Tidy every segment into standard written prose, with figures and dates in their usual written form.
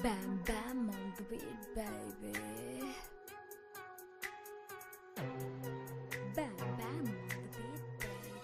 Bam bam on the beat, baby. Bam bam on the beat, baby.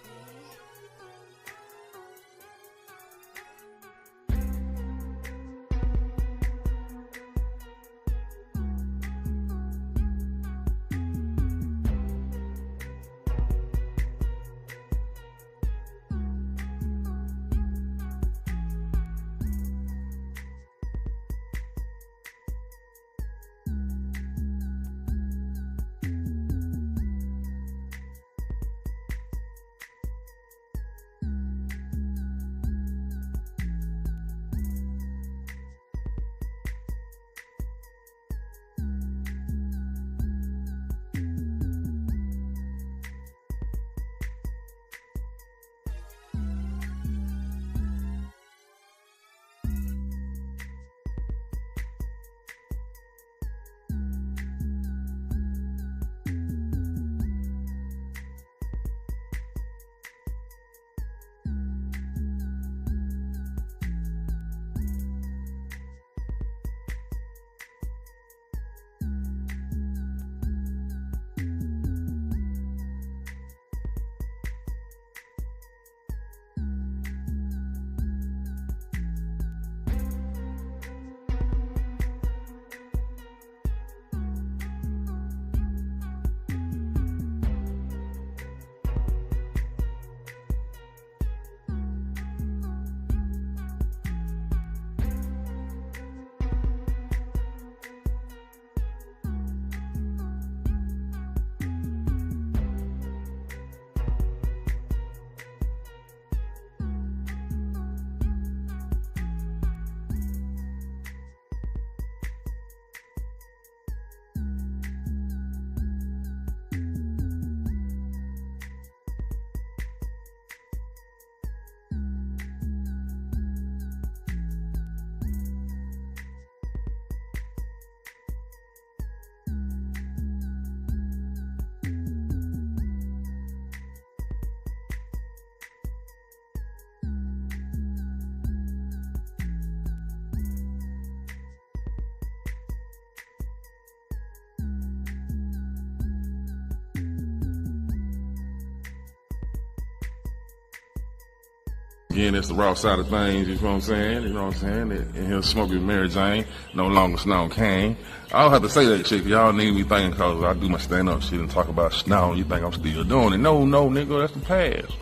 Again, it's the Raw Side of Thangzz, you know what I'm saying? You know what I'm saying? And he'll smoke with Mary Jane, no longer Snow Kane. I don't have to say that shit, y'all need me thinking cause I do my stand-up shit and talk about Snow. You think I'm still doing it. No, nigga, that's the past.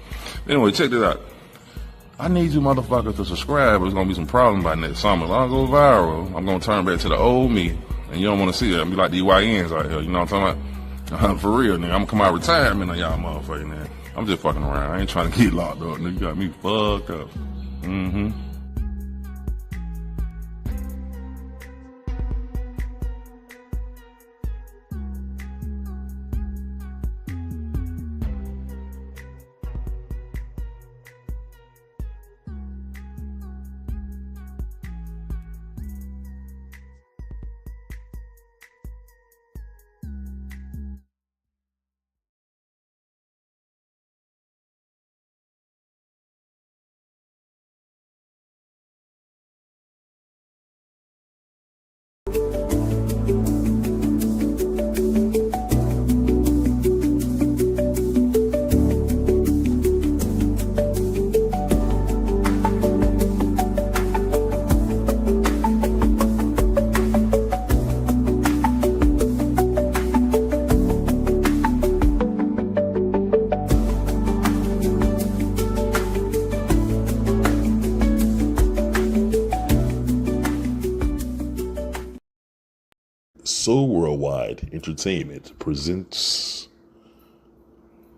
Anyway, check this out. I need you motherfuckers to subscribe. There's gonna be some problems by next summer. If I don't go viral, I'm gonna turn back to the old me. And you don't wanna see it. I'm be like the YNs out here, you know what I'm talking about? For real, nigga. I'm gonna come out of retirement on y'all motherfucking man. I'm just fucking around. I ain't trying to get locked up, nigga. You got me fucked up. So Worldwide Entertainment presents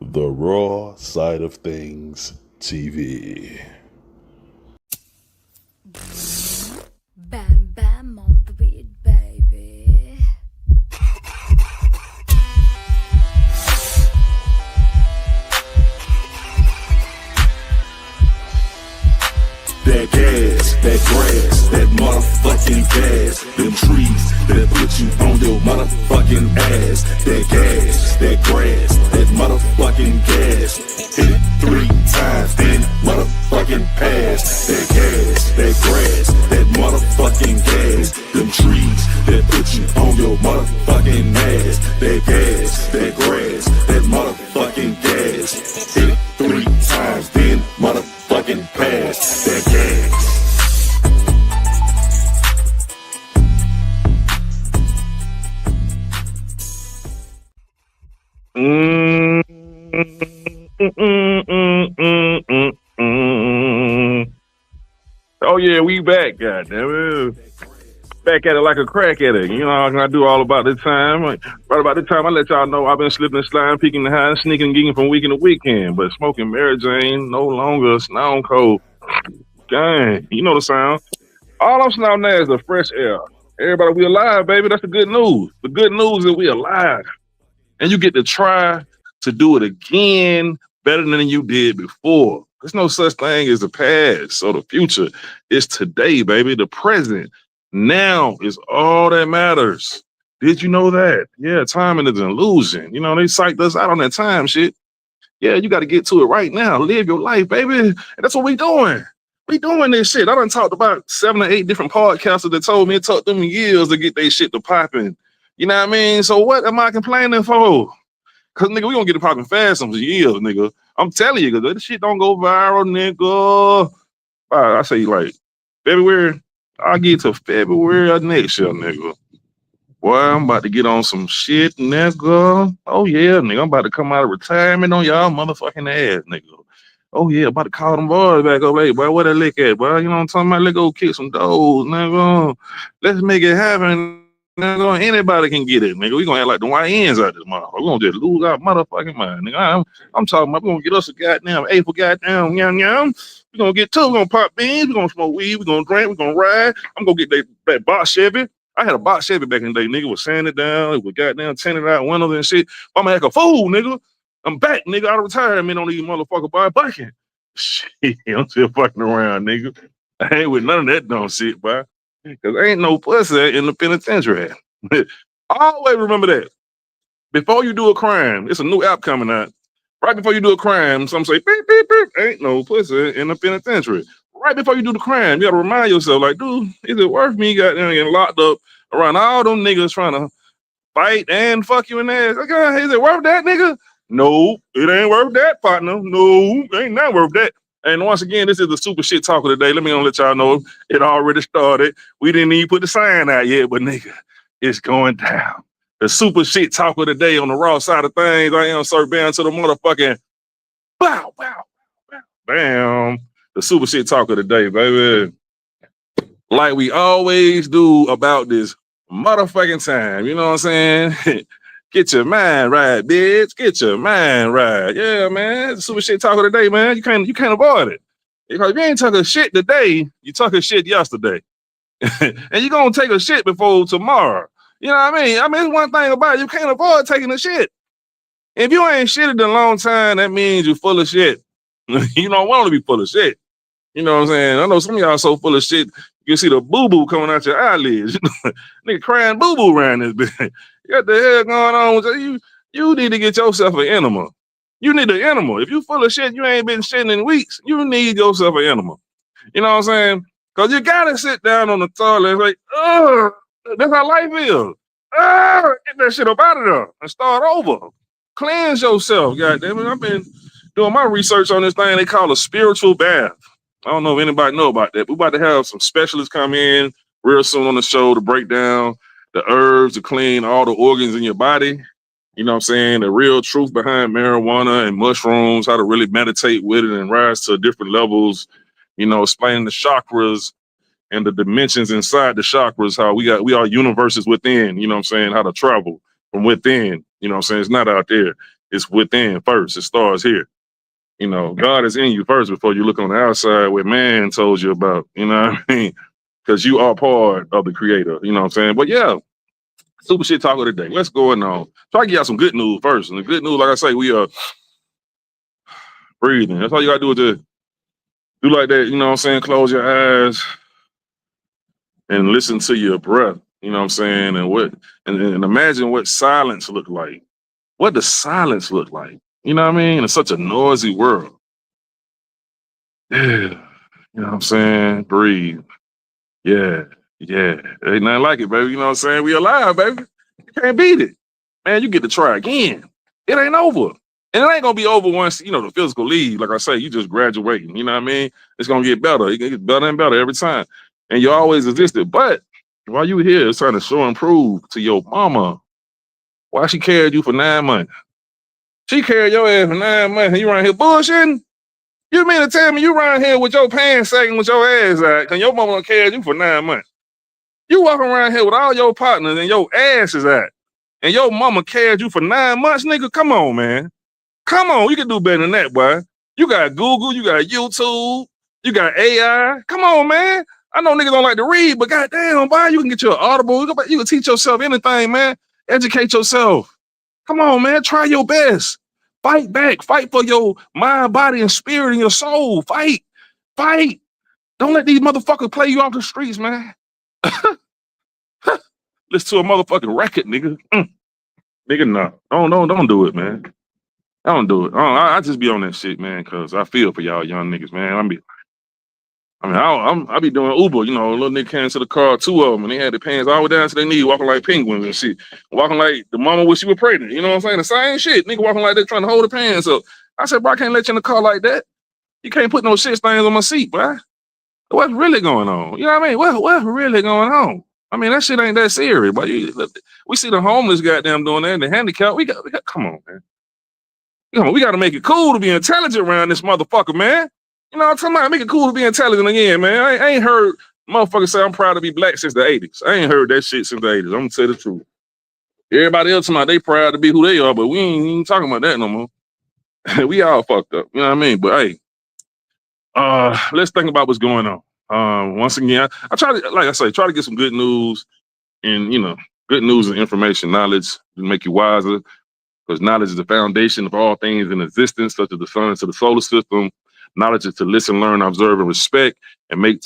the Raw Side of Thangzz TV. Bam bam on the beat, baby. That gas, that grass, that motherfucking gas, them trees that put you on your motherfucking ass. That gas, that grass, that motherfucking gas. Hit it 3 times, then motherfucking pass. That gas, that grass, that motherfucking gas. that grass, that motherfucking gas. Hit it 3 times, then motherfucking pass that gas. Oh yeah, we back, goddamn. Back at it like a crack at it. You know, I do all about this time. Right about the time I let y'all know I've been slipping and sliding, peeking the high, sneaking and geeking from weekend to weekend. But smoking Mary Jane no longer stone cold. Gang, you know the sound. All I'm smelling now is the fresh air. Everybody, we alive, baby. That's the good news. The good news is we alive. And you get to try to do it again better than you did before. There's no such thing as the past. So the future is today, baby. The present now is all that matters. Did you know that? Yeah, timing is an illusion. You know, they psyched us out on that time shit. Yeah, you got to get to it right now. Live your life, baby. And that's what we doing. We doing this shit. I done talked about 7 or 8 different podcasters that told me it took them years to get their shit to popping. You know what I mean? So what am I complaining for? Cause nigga, we gonna get it popping fast some years, nigga. I'm telling you, cause this shit don't go viral, nigga. I say like February. I'll get to February of next year, nigga. Boy, I'm about to get on some shit, nigga. Oh yeah, nigga. I'm about to come out of retirement on y'all motherfucking ass, nigga. Oh yeah, about to call them boys back up, hey, boy. Where they lick at, boy? You know what I'm talking about? Let's go kick some doors, nigga. Let's make it happen. Nigga, anybody can get it, nigga. We gonna act like the YNs out this motherfucker. We gonna just lose our motherfucking mind, nigga. I'm talking about we gonna get us a goddamn A for goddamn yum. We gonna get 2. We gonna pop beans. We gonna smoke weed. We gonna drink. We gonna ride. I'm gonna get that box Chevy. I had a box Chevy back in the day, nigga. Was sanded down. It was goddamn tinted out windows and shit. I'm like a fool, nigga. I'm back, nigga. Out of retirement on these motherfucker boy bucking. Shit, I'm still fucking around, nigga. I ain't with none of that dumb shit, boy. Cause ain't no pussy in the penitentiary. Always remember that. Before you do a crime, it's a new app coming out. Right before you do a crime, some say beep beep beep. Ain't no pussy in the penitentiary. Right before you do the crime, you gotta remind yourself, like, dude, is it worth me getting locked up around all them niggas trying to fight and fuck you in the ass? Okay, is it worth that, nigga? No, it ain't worth that, partner. No, ain't not worth that. And once again, this is the super shit talk of the day. Let me let y'all know it already started. We didn't even put the sign out yet, but nigga, it's going down. The super shit talk of the day on the Raw Side of Thangzz. I am Sir Bam to the motherfucking bow, bow, bow, bam. The super shit talk of the day, baby. Like we always do about this motherfucking time. You know what I'm saying? Get your mind right, bitch. Get your mind right. Yeah, man. Super shit talk of the day, man. You can't avoid it. Because if you ain't talking shit today, you talking shit yesterday. And you're gonna take a shit before tomorrow. You know what I mean? It's one thing about it, you can't avoid taking a shit. If you ain't shitted in a long time, that means you're full of shit. You don't want to be full of shit. You know what I'm saying? I know some of y'all so full of shit, you can see the boo-boo coming out your eyelids. Nigga crying boo-boo around this bitch. What the hell going on with you? You need to get yourself an enema. You need an enema. If you full of shit, you ain't been shitting in weeks, you need yourself an enema. You know what I'm saying? Because you got to sit down on the toilet and like, ugh, that's how life is. Get that shit up out of there and start over. Cleanse yourself, goddammit. I've been doing my research on this thing they call a spiritual bath. I don't know if anybody know about that. We're about to have some specialists come in real soon on the show to break down the herbs to clean all the organs in your body. You know what I'm saying? The real truth behind marijuana and mushrooms, how to really meditate with it and rise to different levels. You know, explaining the chakras and the dimensions inside the chakras, how we are universes within, you know what I'm saying? How to travel from within, you know what I'm saying? It's not out there. It's within first. It starts here. You know, God is in you first before you look on the outside what man told you about, you know what I mean? Because you are part of the creator, you know what I'm saying? But yeah, super shit talk of the day. What's going on? Try to get y'all some good news first. And the good news, like I say, we are breathing. That's all you got to do is just do like that, you know what I'm saying? Close your eyes and listen to your breath, you know what I'm saying? And imagine what silence look like. What does silence look like? You know what I mean? In such a noisy world. Yeah. You know what I'm saying? Breathe. Yeah. Ain't nothing like it, baby. You know what I'm saying? We alive, baby. You can't beat it. Man, you get to try again. It ain't over. And it ain't gonna be over once, the physical leave. Like I say, you just graduating, you know what I mean? It's gonna get better. It gets better and better every time. And you always existed. But while you here, it's trying to show and prove to your mama why she carried you for 9 months. She carried your ass for 9 months and you around here bullshitting? You mean to tell me you around here with your pants sagging with your ass out and your mama carried you for 9 months? You walking around here with all your partners and your ass is out. And your mama carried you for 9 months, nigga? Come on, man. Come on, you can do better than that, boy. You got Google, you got YouTube, you got AI. Come on, man. I know niggas don't like to read, but goddamn, boy, you can get your Audible. You can teach yourself anything, man. Educate yourself. Come on, man. Try your best. Fight back. Fight for your mind, body, and spirit and your soul. Fight. Fight. Don't let these motherfuckers play you off the streets, man. Listen to a motherfucking record, nigga. Nigga, no. Don't do it, man. I don't do it. I just be on that shit, man, because I feel for y'all young niggas, man. I be doing Uber, a little nigga came to the car, 2 of them, and they had their pants all the way down to their knee, walking like penguins and shit. Walking like the mama wish she was pregnant, you know what I'm saying? The same shit. Nigga walking like they trying to hold the pants up. I said, bro, I can't let you in the car like that. You can't put no shit stains on my seat, bro. What's really going on? You know what I mean? What's really going on? I mean, that shit ain't that serious, but we see the homeless goddamn doing that and the handicapped. We got, come on, man. We got to make it cool to be intelligent around this motherfucker, man. You know what I'm talking about? Make it cool to be intelligent again, man. I ain't heard motherfuckers say I'm proud to be black since the 80s. I ain't heard that shit since the 80s. I'm going to tell the truth. Everybody else talking about they proud to be who they are, but we ain't even talking about that no more. We all fucked up. You know what I mean? But hey, let's think about what's going on. Once again, I try to, like I say, try to get some good news and, good news and information, knowledge to make you wiser. Because knowledge is the foundation of all things in existence, such as the sun to the solar system. Knowledge is to listen, learn, observe, and respect, and make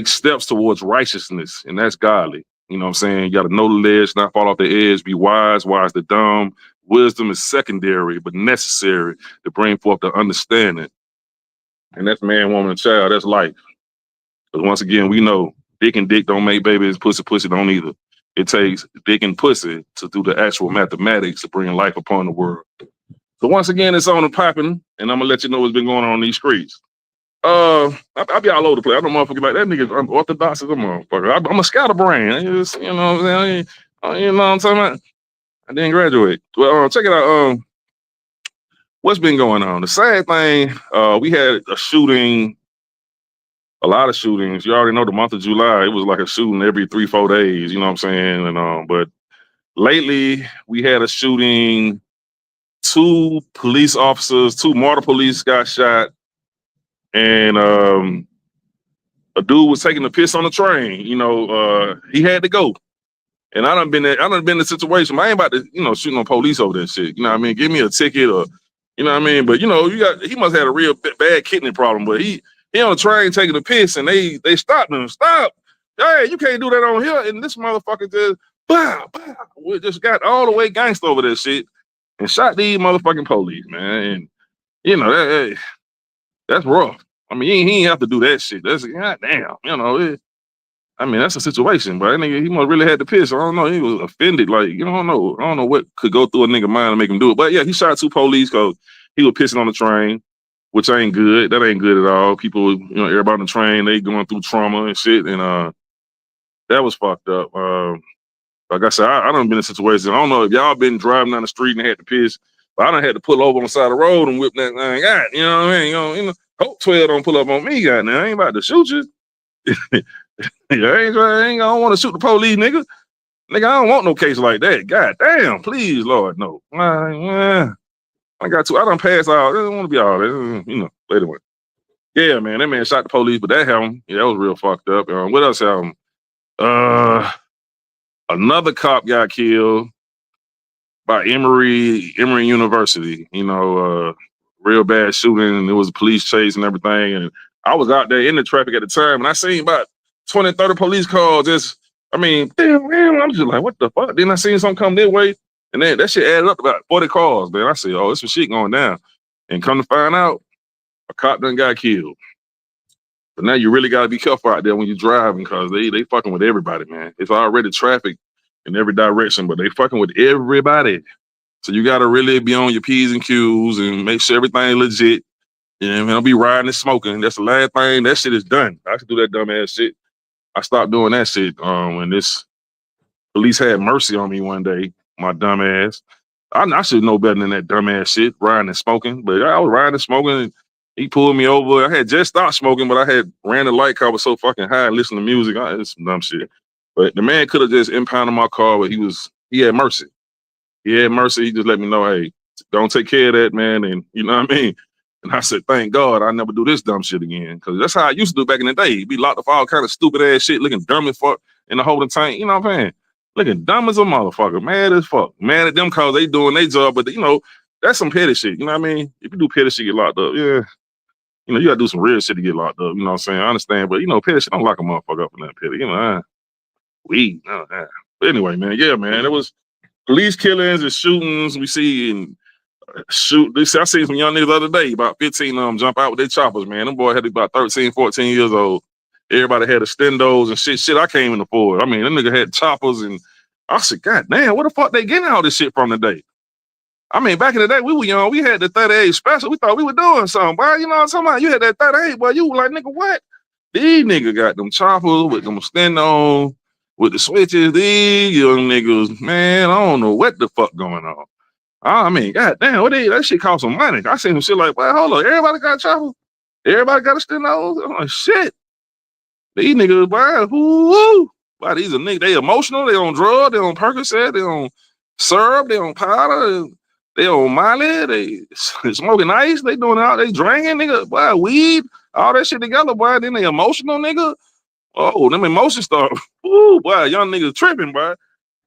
steps towards righteousness, and that's godly. You know what I'm saying? You got to know the ledge, not fall off the edge, be wise the dumb. Wisdom is secondary, but necessary to bring forth the understanding. And that's man, woman, and child. That's life. Because once again, we know dick and dick don't make babies, pussy don't either. It takes dick and pussy to do the actual mathematics to bring life upon the world. So once again, it's on and popping, and I'm gonna let you know what's been going on these streets. I'll be all over the place. I don't motherfucker like that nigga. I'm orthodox as a motherfucker. I'm a scatterbrain. You know what I'm saying? You know what I'm talking about? I didn't graduate. Well, check it out. What's been going on? The sad thing, we had a shooting. A lot of shootings. You already know the month of July, it was like a shooting every 3-4 days, you know what I'm saying? And but lately we had a shooting, 2 police officers, 2 mortar police got shot, and a dude was taking a piss on the train. He had to go. And I done been in the situation. I ain't about to, shoot no police over that shit. You know what I mean? Give me a ticket or, you know what I mean? But he must have had a real bad kidney problem, but he on the train taking a piss, and they stopped him. Stop! Hey, you can't do that on here. And this motherfucker just, we just got all the way gangster over that shit and shot these motherfucking police, man. And that's rough. I mean, he ain't have to do that shit. That's goddamn. That's a situation, but that nigga, he must really had to piss. I don't know. He was offended. Like, I don't know what could go through a nigga mind to make him do it. But yeah, he shot 2 police because he was pissing on the train, which ain't good. That ain't good at all. People, everybody on the train, they going through trauma and shit. And that was fucked up. Like I said, I done been in a situation. I don't know if y'all been driving down the street and had to piss, but I done had to pull over on the side of the road and whip that thing out. You know what I mean? Hope 12 don't pull up on me, goddamn. I ain't about to shoot you. I don't want to shoot the police, nigga. Nigga, I don't want no case like that. God damn, please, Lord, no. I got to. I done passed out. I don't want to be all that. Later. Yeah, man, that man shot the police, but that happened. Yeah, that was real fucked up. What else happened? Another cop got killed by Emory University. Real bad shooting, and it was a police chase and everything. And I was out there in the traffic at the time, and I seen about 20, 30 police cars. Damn, I'm just like, what the fuck? Then I seen something come this way, and then that shit added up to about 40 cars, man. I said, oh, it's some shit going down. And come to find out, a cop done got killed. But now you really got to be careful out there when you're driving, because they fucking with everybody, man. It's already traffic in every direction, but they fucking with everybody. So you gotta really be on your P's and Q's and make sure everything legit. And don't be riding and smoking. That's the last thing. That shit is done. I should do that dumb ass shit. I stopped doing that shit when this police had mercy on me one day. My dumb ass. I should know better than that dumb ass shit, riding and smoking. But I was riding and smoking, and he pulled me over. I had just stopped smoking, but I had ran the light car. I was so fucking high and listening to music. It's some dumb shit. But the man could have just impounded my car, but he had mercy. He had mercy. He just let me know, hey, don't take care of that, man. And you know what I mean? And I said, thank God I never do this dumb shit again. Because that's how I used to do back in the day. You'd be locked up for all kind of stupid ass shit, looking dumb as fuck in the holding tank. You know what I'm saying? Looking dumb as a motherfucker. Mad as fuck. Mad at them cause they doing their job. But, that's some petty shit. You know what I mean? If you do petty shit, get locked up. Yeah. You got to do some real shit to get locked up. You know what I'm saying? I understand. But, petty shit, don't lock a motherfucker up for that petty. Weed. But anyway, man. Yeah, man. It was police killings and shootings we see and shoot. I seen some young niggas the other day, about 15 of them jump out with their choppers, man. Them boys had to be about 13, 14 years old. Everybody had extendos and shit I can't even afford. I mean, them nigga had choppers and I said, God damn, where the fuck they getting all this shit from today? I mean, back in the day, we were young. We had the 38 special. We thought we were doing something, boy. You know what I'm talking about? You had that 38, boy. You were like, nigga, what? These niggas got them choppers with them extendos, with the switches. These young niggas, man, I don't know what the fuck going on. I mean, goddamn, that shit cost some money. I seen some shit like, well, hold on, everybody got choppers? Everybody got a steno? I'm like, shit. These niggas, boy, whoo. Boy, these are niggas, they emotional, they on drugs, they on Percocet, they on syrup, they on powder, they on Molly, they smoking ice, they doing all, they drinking, nigga, boy, weed, all that shit together, boy, then they emotional, nigga. Oh, them emotions start, whoo, boy, young niggas tripping, boy.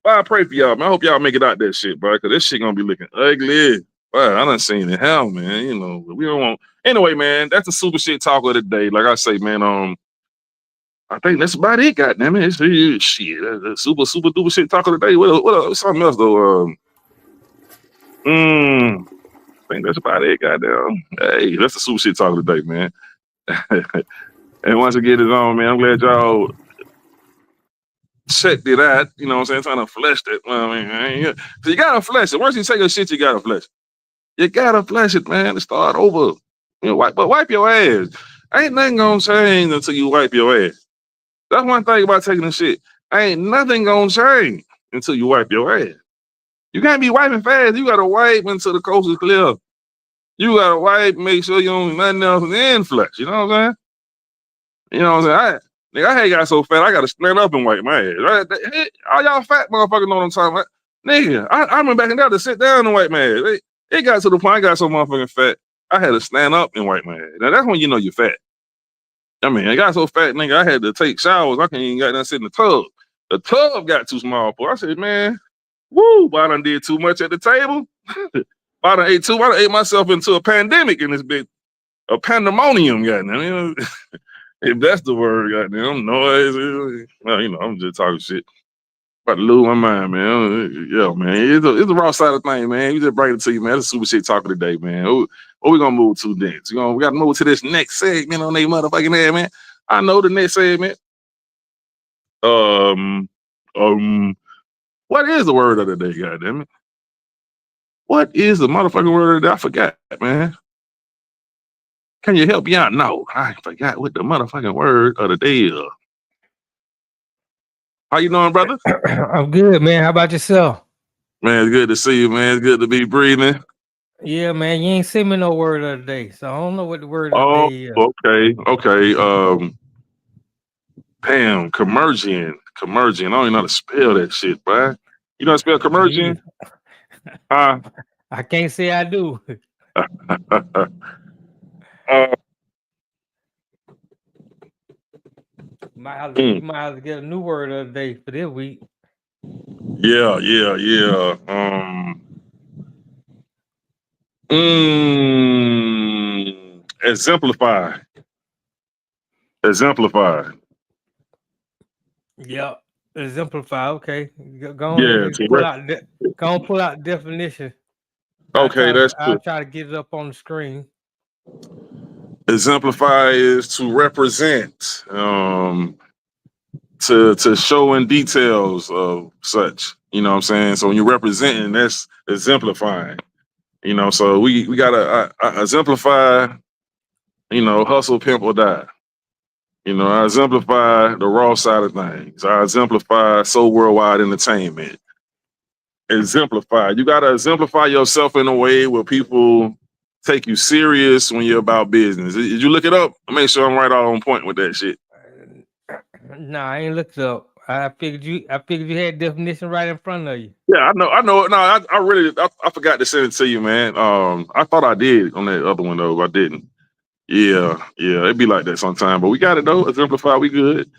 Boy, I pray for y'all, man. I hope y'all make it out that shit, bro, because this shit gonna be looking ugly. Boy, I done seen it hell, man. But we don't want. Anyway, man, that's the super shit talk of the day. Like I say, man, I think that's about it. Goddamn it, shit. That's super duper shit talk of the day. What something else though? I think that's about it. Goddamn. Hey, that's the super shit talk of the day, man. And once again, it's on, man. I'm glad y'all checked it out, you know what I'm saying? Trying to flesh it. I mean, so you gotta flesh it. Once you take a shit, you gotta flesh it. You gotta flesh it, man, to start over. Wipe your ass. Ain't nothing gonna change until you wipe your ass. That's one thing about taking a shit. Ain't nothing gonna change until you wipe your ass. You can't be wiping fast. You gotta wipe until the coast is clear. You gotta wipe, make sure you don't do nothing else, and then flesh. You know what I'm saying? You know what I'm saying? I ain't got so fat, I gotta stand up and wipe my ass. Right? All y'all fat motherfuckers know what I'm talking about. Nigga, I remember back in there to sit down and wipe my ass. It got to the point I got so motherfucking fat, I had to stand up and wipe my ass. Now that's when you know you're fat. I mean, I got so fat, nigga, I had to take showers. I can't even got nothing sit in the tub. The tub got too small for. I said, man, woo, but I done did too much at the table. I done ate myself into a pandemic in this big, a pandemonium, goddamn. If that's the word, goddamn, noise. Well, I'm just talking shit. About to lose my mind, man. Yeah, man. It's a raw side of thing, man. We just bring it to you, man. That's a super shit talk of the day, man. What we gonna move to next? We gotta move to this next segment on they motherfucking head, man. I know the next segment. What is the word of the day, goddammit? What is the motherfucking word of the day? I forgot, man. Can you help me out? No, I forgot what the motherfucking word of the day is. How you doing, brother? I'm good, man. How about yourself? Man, it's good to see you, man. It's good to be breathing. Yeah, man. You ain't sent me no word of the day, so I don't know what the word of the day is. Okay. Damn, commergian. I don't even know how to spell that shit, bro. You know how to spell commergian? I can't say I do. You might have to get a new word of the day for this week. Yeah. Exemplify. Yep. Exemplify. Okay. Go on, pull out the definition. Okay, I'll try to get it up on the screen. Exemplify is to represent, to show in details of such. You know what I'm saying? So when you're representing, that's exemplifying. You know, so we gotta exemplify, you know, hustle, pimp, or die. You know, I exemplify the raw side of things. I exemplify soul worldwide entertainment. Exemplify. You gotta exemplify yourself in a way where people take you serious when you're about business. Did you look it up? Make sure I'm right on point with that shit. Nah, I ain't looked it up. I figured you had definition right in front of you. Yeah, I know. No, I really forgot to send it to you, man. I thought I did on that other one though, but I didn't. Yeah, it'd be like that sometime. But we got it though. Exemplify, we good.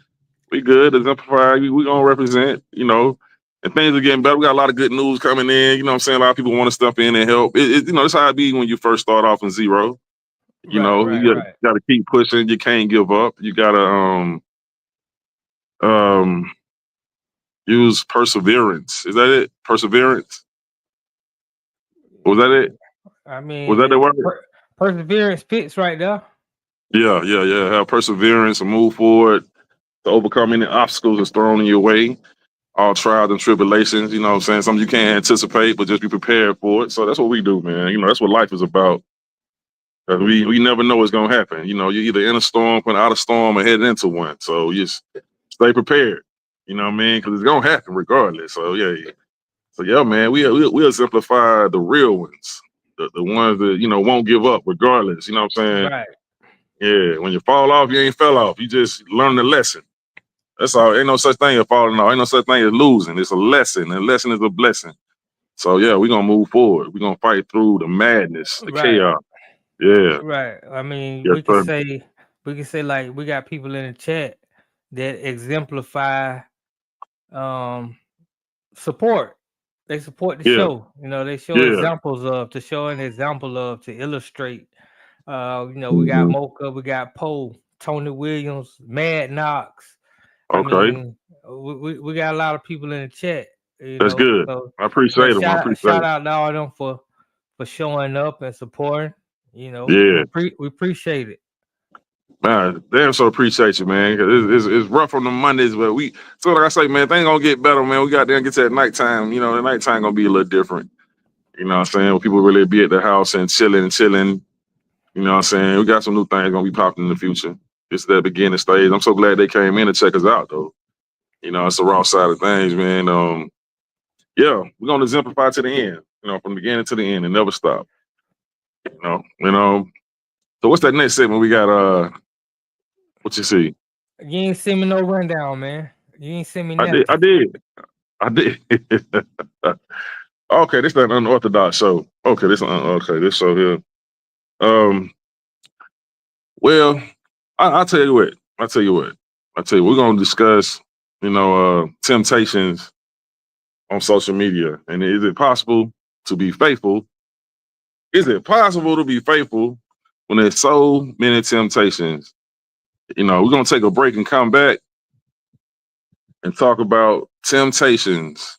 Exemplify, we gonna represent, you know, and things are getting better. We got a lot of good news coming in. You know what I'm saying? A lot of people want to step in and help. You know, that's how it be when you first start off in zero. You know, you gotta keep pushing. You can't give up. You gotta use perseverance. Is that it? Perseverance? Was that it? I mean, was that the word? Perseverance fits right there. Yeah. Have perseverance and move forward to overcome any obstacles that's thrown in your way. All trials and tribulations, you know what I'm saying? Something you can't anticipate, but just be prepared for it. So that's what we do, man. You know, that's what life is about. We never know what's gonna happen. You know, you're either in a storm, out of storm, or headed into one. So you just stay prepared. You know what I mean? Because it's gonna happen regardless. So yeah, man. We'll simplify the real ones, the ones that, you know, won't give up regardless. You know what I'm saying? Right. Yeah. When you fall off, you ain't fell off. You just learn the lesson. That's all. Ain't no such thing as falling off. Ain't no such thing as losing. It's a lesson. And a lesson is a blessing. So yeah, we're gonna move forward. We're gonna fight through the madness, the chaos. Yeah. Right. I mean, Yes, we can say like we got people in the chat that exemplify support. They support the show. You know, they show examples of, to show an example of, to illustrate. You know, we got Mocha, we got Poe, Tony Williams, Mad Knox. Okay. I mean, we got a lot of people in the chat. That's good. So, I appreciate them. Shout out to all of them for showing up and supporting. You know, we appreciate it. Man, damn, so appreciate you, man. Cause it's rough on the Mondays, but so like I say, man, things gonna get better, man. We got there and get to that nighttime. You know, the nighttime gonna be a little different. You know what I'm saying? When people really be at the house and chilling. You know what I'm saying? We got some new things gonna be popping in the future. It's that beginning stage. I'm so glad they came in to check us out, though. You know, it's the raw side of things, man. Yeah, we're gonna exemplify to the end. You know, from the beginning to the end and never stop. You know. So what's that next segment we got? What you see? You ain't send me no rundown, man. You ain't send me nothing. I did. Okay, this is an unorthodox show. Okay, this show here. Well, I'll tell you what. We're gonna discuss, you know, temptations on social media. And is it possible to be faithful? Is it possible to be faithful when there's so many temptations? You know, we're gonna take a break and come back and talk about temptations,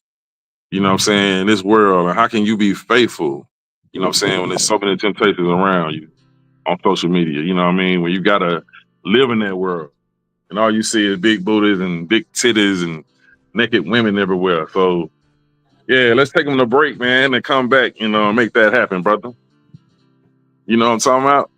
you know what I'm saying, in this world, and how can you be faithful, you know what I'm saying, when there's so many temptations around you on social media, you know what I mean, when you gotta live in that world and all you see is big booties and big titties and naked women everywhere. So yeah, let's take them to break, man, and come back, you know, and make that happen, brother. You know what I'm talking about?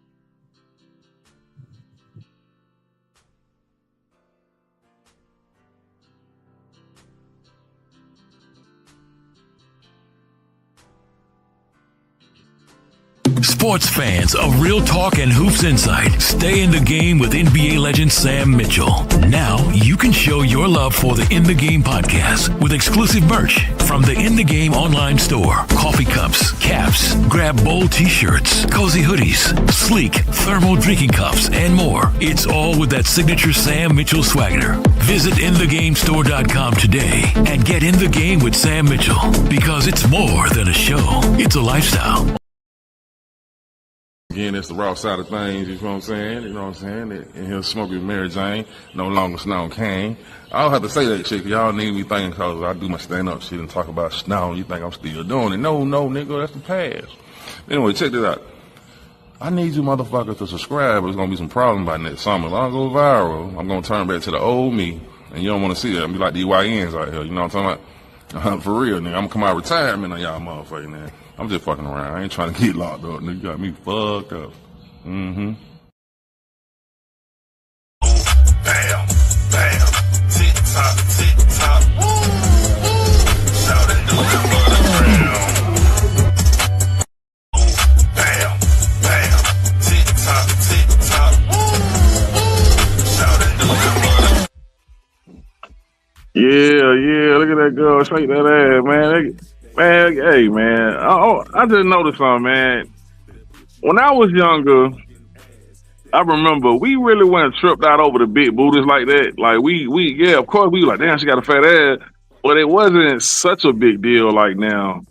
Sports fans of Real Talk and Hoops Insight, stay in the game with NBA legend Sam Mitchell. Now you can show your love for the In the Game podcast with exclusive merch from the In the Game online store. Coffee cups, caps, grab bold t-shirts, cozy hoodies, sleek thermal drinking cups, and more. It's all with that signature Sam Mitchell swagger. Visit InTheGameStore.com today and get in the game with Sam Mitchell, because it's more than a show. It's a lifestyle. Again, it's the raw side of things, you know what I'm saying? You know what I'm saying? And he'll smoke with Mary Jane, no longer Snow Kane. I don't have to say that shit, cause y'all need me thinking, cause I do my stand-up shit and talk about Snow. You think I'm still doing it. No, nigga, that's the past. Anyway, check this out. I need you motherfuckers to subscribe. There's gonna be some problems by next summer. If I go viral, I'm gonna turn back to the old me. And you don't wanna see that. I'm be like the YNs out here, you know what I'm talking about? For real, nigga. I'm gonna come out of retirement on y'all motherfucking man. I'm just fucking around. I ain't trying to get locked up, nigga. You got me fucked up. Mm-hmm. Bam, bam, tick tock, woo, woo. Shout it, do it for the ground. Bam, bam, tick tock, woo, woo. Shout it, do it for the. Yeah, look at that girl shake that ass, man. Man, hey, man. I just noticed something, man. When I was younger, I remember we really weren't tripped out over the big booties like that. Like yeah, of course we were like, damn, she got a fat ass, but it wasn't such a big deal like now.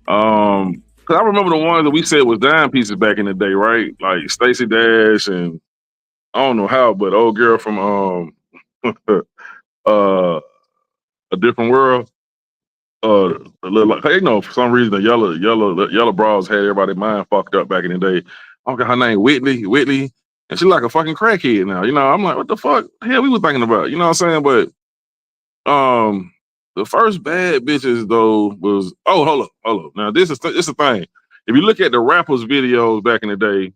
Cause I remember the ones that we said was dime pieces back in the day, right? Like Stacey Dash and I don't know how, but old girl from A Different World. Like, you know, for some reason the yellow bras had everybody mind fucked up back in the day. I got her name Whitley, and she's like a fucking crackhead now. You know, I'm like, what the fuck? Hell, we was thinking about. You know what I'm saying? But the first bad bitches though was hold up. Now this is the thing. If you look at the rappers' videos back in the day,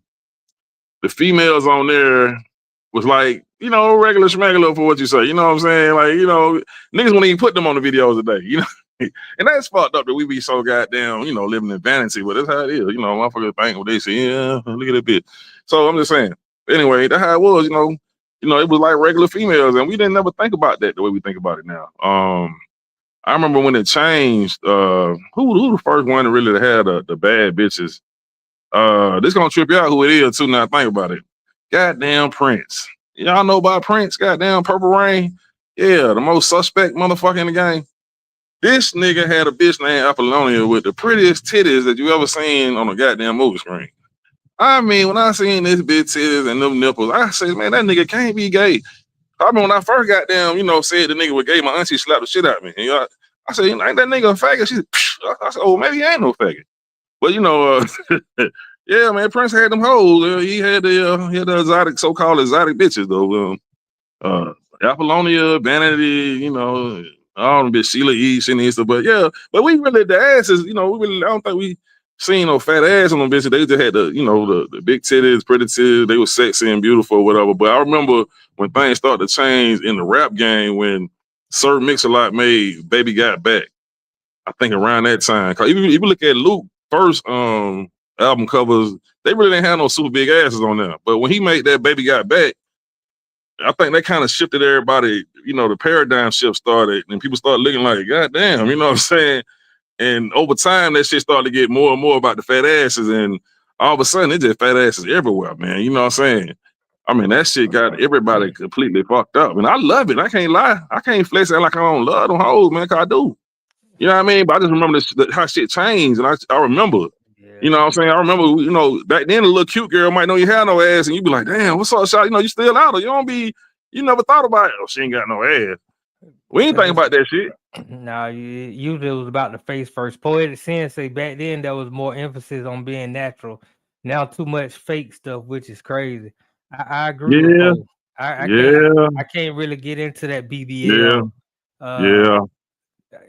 the females on there was like, you know, regular schmegular for what you say. You know what I'm saying? Like, you know, niggas won't even put them on the videos today. You know. And that's fucked up that we be so goddamn, you know, living in vanity, but that's how it is. You know, motherfuckers think what they say, yeah, look at that bitch. So I'm just saying. Anyway, that's how it was, you know, it was like regular females, and we didn't never think about that the way we think about it now. I remember when it changed, who the first one to really had the bad bitches. This gonna trip you out who it is too, now think about it. Goddamn Prince. Y'all know about Prince, goddamn Purple Rain? Yeah, the most suspect motherfucker in the game. This nigga had a bitch named Apollonia with the prettiest titties that you ever seen on a goddamn movie screen. I mean, when I seen this bitch titties and them nipples, I said, man, that nigga can't be gay. I mean, when I first got down, you know, said the nigga was gay, my auntie slapped the shit out of me. And, you know, I said, ain't that nigga a faggot? She said, I said, oh, maybe he ain't no faggot. But, you know, yeah, man, Prince had them hoes. He had the exotic, so-called exotic bitches, though. Apollonia, Vanity, you know, all them bitch Sheila E, Sinister, but yeah, but we really the asses, you know, I don't think we seen no fat ass on them bitches. They just had the big titties, pretty titties. They were sexy and beautiful, whatever. But I remember when things started to change in the rap game when Sir Mix-a-Lot made Baby Got Back. I think around that time, cause if you look at Luke first album covers, they really didn't have no super big asses on there. But when he made that Baby Got Back, I think that kind of shifted everybody, you know, the paradigm shift started and people started looking like, God damn, you know what I'm saying? And over time, that shit started to get more and more about the fat asses. And all of a sudden, it's just fat asses everywhere, man. You know what I'm saying? I mean, that shit got everybody completely fucked up. And I love it. I can't lie. I can't flex it like I don't love them hoes, man, because I do. You know what I mean? But I just remember how shit changed. And I remember, you know what I'm saying? I remember, you know, back then a little cute girl might know you had no ass and you be like, damn, what's up, shot? You know, you still out or you never thought about it. Oh, she ain't got no ass. We ain't think about that shit. No, usually it was about the face first. Poetic Sensei, back then there was more emphasis on being natural. Now too much fake stuff, which is crazy. I agree with you. I can't really get into that BBL.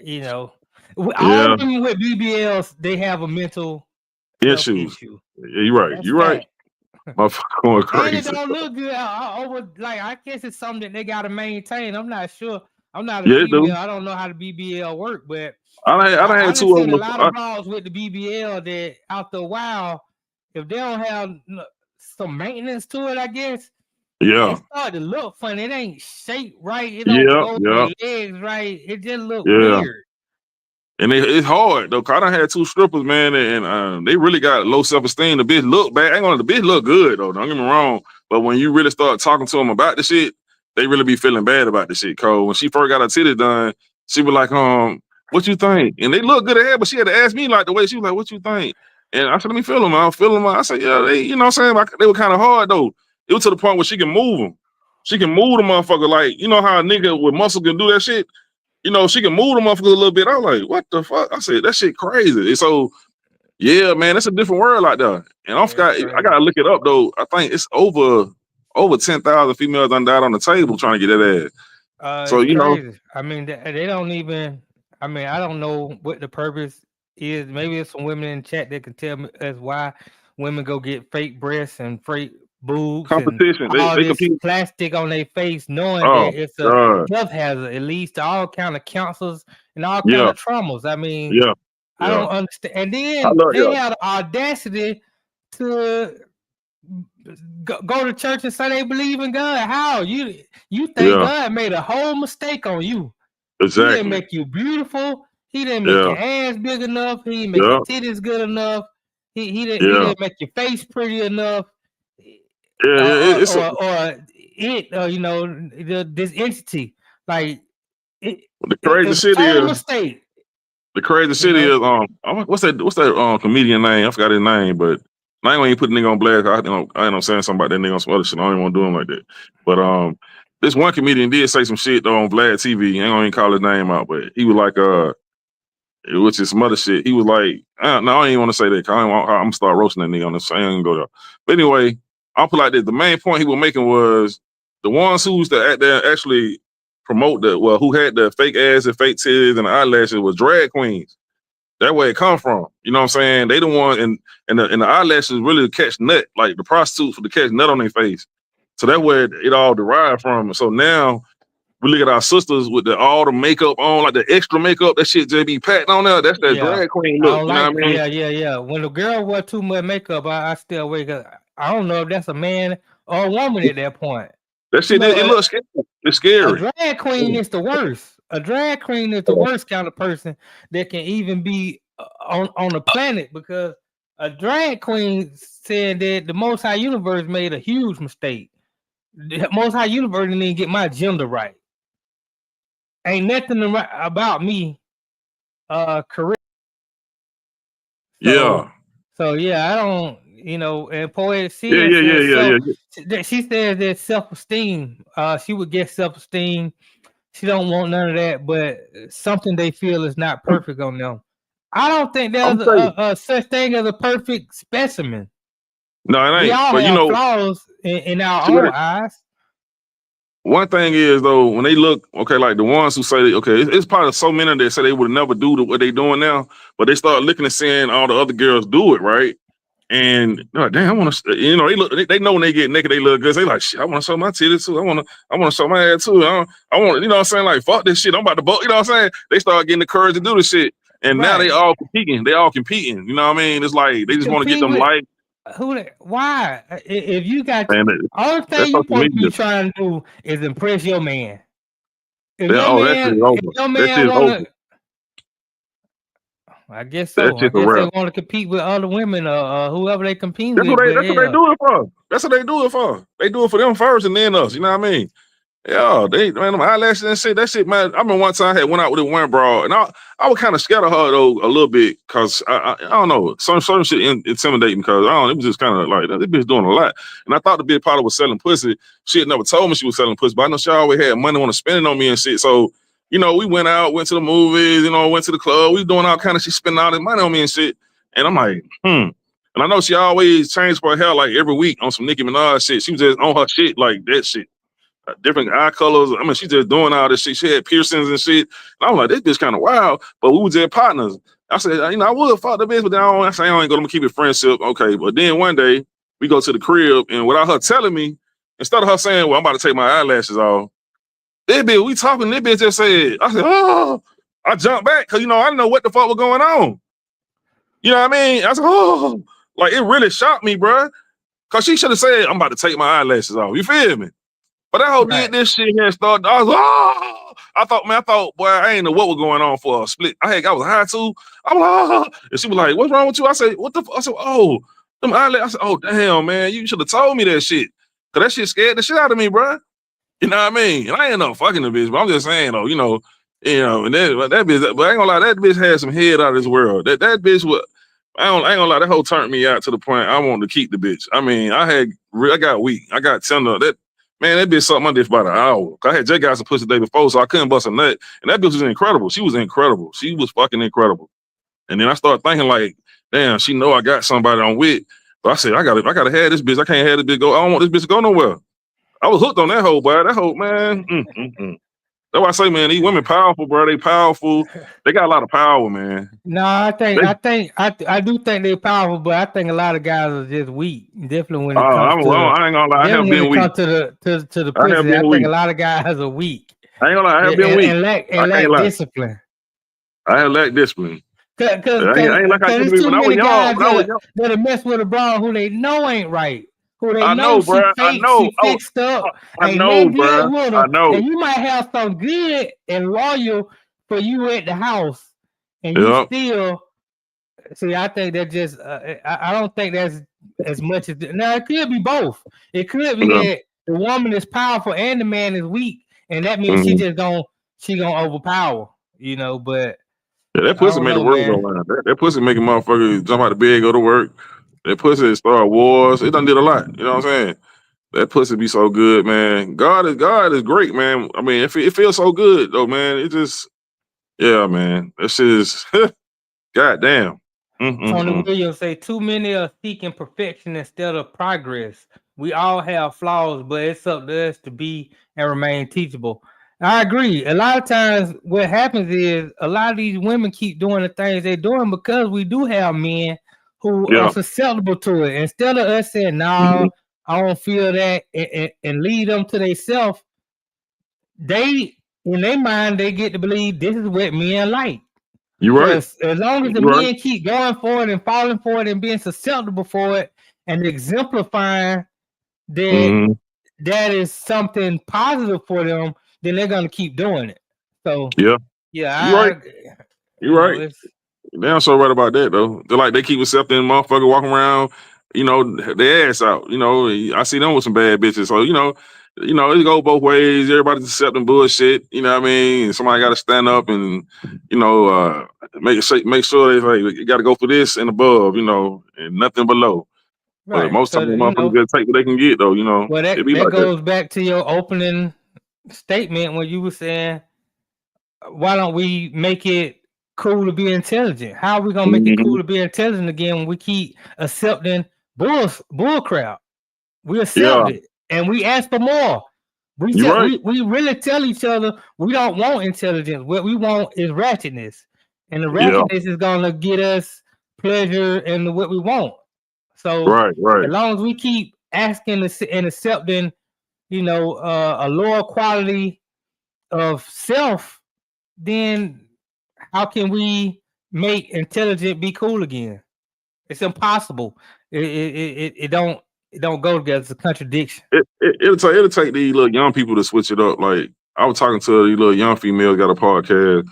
You know, all of them with BBLs, they have a mental issue. Yeah, you're right. You're right. Motherfucker going crazy. And it don't look good. I guess it's something that they got to maintain. I'm not sure. I'm not a female. I don't know how the BBL work, but I had two of them. A lot of balls with the BBL that after a while, if they don't have some maintenance to it, I guess. It started to look funny. It ain't shaped right. It don't go with the legs right. It just look weird. And it's hard though. Cause I done had two strippers, man, and they really got low self-esteem. The bitch look bad. The bitch look good though. Don't get me wrong. But when you really start talking to them about the shit, they really be feeling bad about the shit. Cause when she first got her titties done, she was like, what you think? And they look good ahead, but she had to ask me like the way she was like, what you think? And I said, let me feel them. I'll feel them. I said, yeah, they, you know what I'm saying? Like, they were kind of hard though. It was to the point where she can move them. She can move the motherfucker. Like, you know how a nigga with muscle can do that shit? You know, she can move the motherfucker a little bit. I was like, what the fuck? I said, that shit crazy. And so, yeah, man, it's a different world out there. And I gotta look it up though. I think it's over 10,000 females done died on the table trying to get that ass. So, you know. I mean, they don't even, I mean, I don't know what the purpose is. Maybe there's some women in chat that can tell me as why women go get fake breasts and fake boobs and Competition. all They this compete. plastic on their face, knowing Oh that it's a God. health hazard. It leads to all kind of cancers and all kind Yeah. of traumas. I mean, Yeah. I Yeah. don't understand. And I then love they yeah. have the audacity to go to church and say they believe in God. How you think Yeah. God made a whole mistake on you? He didn't Exactly. make you beautiful. He didn't make Yeah. your ass big enough. He didn't make Yeah. your titties good enough. He Yeah. didn't make your face pretty enough. Yeah. Yeah. It's You know, this entity, like the crazy it's a shit total is mistake. the crazy You shit know, is what's that comedian name? I forgot his name, but I ain't gonna even put the nigga on blast. I ain't saying something about that nigga on some other shit. I don't even want to do him like that. But this one comedian did say some shit though on Vlad TV. I ain't gonna even call his name out, but he was like which is some other shit. He was like, no, I ain't want to say that. Cause I'm gonna start roasting that nigga on this. I ain't gonna go there. But anyway, I'll put like this. The main point he was making was the ones who's the actually promote who had the fake ass and fake titties and the eyelashes was drag queens. That where it come from. You know what I'm saying? They the one and the eyelashes really catch nut, like the prostitutes for the catch nut on their face. So that's where it all derived from. So now we look at our sisters with all the makeup on, like the extra makeup, that shit just be patting on there. That's that yeah. drag queen I look. don't You know like. what I mean? Yeah. When a girl wear too much makeup, I still wake up. I don't know if that's a man or a woman at that point. That You shit, know, it looks scary. It's a scary. drag queen is the worst. A drag queen is the worst kind of person that can even be on the planet, because a drag queen said that the Most High Universe made a huge mistake. The Most High Universe didn't even get my gender right. Ain't nothing about me correct. Yeah. So yeah, I don't, and Poetic Yeah, Seer yeah, yeah, says yeah, self. yeah. She says that self-esteem. She would get self-esteem. She don't want none of that, but something they feel is not perfect on them. I don't think I'm there's saying, a such thing as a perfect specimen. no, it We ain't. all But have flaws in see our what own eyes. one thing is though, when they look, okay, like the ones who say, okay, it's probably so many that say they would never do what they doing now, but they start looking and seeing all the other girls do it, right? And they're like, damn, I want to, they know when they get naked, they look good. They like, shit, I want to show my titties too. I want to show my ass too. I want, you know what I'm saying? Like, fuck this shit. I'm about to vote. You know what I'm saying? They start getting the courage to do this shit. And now they Right. all competing. They all competing. You know what I mean? It's like, they just want to get Compete them with likes. why? If you got And all the that's thing you social supposed to be media. trying to do is impress your man. That shit is If over. your That shit man is over. wanna, I guess That so. I shit's a guess they wrap. want to compete with other women or whoever they compete That's with. But what they yeah, do it for. That's what they do it for. They do it for them first and then us. You know what I mean? Yeah, man, them eyelashes and shit. That shit, man. I remember one time I had went out with this one broad, and I was kind of scared of her though a little bit, cause I don't know, some shit intimidating, cause I don't. It was just kind of like this bitch doing a lot, and I thought the bitch probably was selling pussy. She had never told me she was selling pussy, but I know she always had money on to spend it on me and shit. So we went out, went to the movies, went to the club. We doing all kind of shit, spending all this money on me and shit. And I'm like, And I know she always changed her hair like every week on some Nicki Minaj shit. She was just on her shit like that shit. Different eye colors. I mean, she just doing all this shit. She had piercings and shit. And I'm like, this bitch kind of wild. But we were just partners. I said, I would fuck the bitch, but then I say I ain't gonna keep it friendship. Okay. But then one day we go to the crib, and without her telling me, instead of her saying, well, I'm about to take my eyelashes off, this bitch, we talking, this bitch just said, I said, oh, I jumped back because I didn't know what the fuck was going on. You know what I mean? I said, oh, like it really shocked me, bro. Cause she should have said, I'm about to take my eyelashes off. You feel me? But that hoe did right. this shit here and started. I was I thought, boy, I ain't know what was going on for a split. I was high too. I was and she was like, what's wrong with you? I said, what the fuck? I said, oh, them eyelashes. I said, oh, damn, man, you should have told me that shit. Cause that shit scared the shit out of me, bro. You know what I mean? And I ain't no fucking the bitch, but I'm just saying, though, and that bitch, but I ain't gonna lie, that bitch had some head out of this world. That bitch was, I ain't gonna lie, that whole turned me out to the point I wanted to keep the bitch. I mean, I got weak. I got tender. That bitch sucked my dick for about an hour. I had just got some pussy the day before, so I couldn't bust a nut. And that bitch was incredible. She was incredible. She was fucking incredible. And then I started thinking like, damn, she know I got somebody I'm with. But I said, I gotta have this bitch. I can't have this bitch go. I don't want this bitch to go nowhere. I was hooked on that hoe, boy. That hoe, man. That's why I say, man, these women powerful, bro. They powerful. They got a lot of power, man. No, I do think they're powerful, but I think a lot of guys are just weak. Definitely when it comes to I ain't gonna lie. I have definitely when been it weak. comes to the I have pussy, I been think weak. a lot of guys are weak I ain't gonna lie. I have been weak. and I can't lack lie. discipline. I have lacked discipline. Cause I ain't like I used to there's be too when I was many young. guys When I was young. that mess with a broad who they know ain't right. Who they I know know, she bro. I fake, know. she fixed up, I ain't know, nothing good bro. with I them. know. And you might have some good and loyal for you at the house, and you Yep. still see. I think that just I don't think that's as much as now. It could be both. It could be Yeah. that the woman is powerful and the man is weak, and that means Mm-hmm. she gonna overpower. You know, but Yeah, that I pussy don't made the know, world go man. round. That pussy making motherfuckers jump out of bed, go to work. That pussy start wars. It done did a lot. You know what I'm saying? That pussy be so good, man. God is great, man. I mean, it feels so good though, man. It just, yeah, man. That shit is, goddamn. Tony Williams say too many are seeking perfection instead of progress. We all have flaws, but it's up to us to be and remain teachable. I agree. A lot of times, what happens is a lot of these women keep doing the things they're doing because we do have men who are Yeah. susceptible to it. Instead of us saying, "No, I don't feel that," and lead them to themselves, they in their mind they get to believe this is what men like. You So right. as long as the You right. men keep going for it and falling for it and being susceptible for it and exemplifying that Mm-hmm. that is something positive for them, then they're gonna keep doing it. So Yeah. yeah, You right. You right. it's Damn so right about that though. They're like they keep accepting motherfucker walking around, their ass out. I see them with some bad bitches. So, it go both ways. Everybody's accepting bullshit. You know what I mean? Somebody gotta stand up and, make sure they like you gotta go for this and above, and nothing below. But right. most So times motherfuckers just take what they can get though, well it that be like that. goes back to your opening statement when you were saying why don't we make it cool to be intelligent? How are we gonna make it Mm-hmm. cool to be intelligent again when we keep accepting bull crap? We Yeah, accept it and we ask for more. you're right. We really tell each other we don't want intelligence. What we want is ratchetness, and the Yeah, ratchetness is gonna get us pleasure and what we want. So right. as long as we keep asking and accepting, a lower quality of self, then how can we make intelligent be cool again? It's impossible. It don't go together. It's a contradiction. It'll take these little young people to switch it up. Like I was talking to these little young females got a podcast,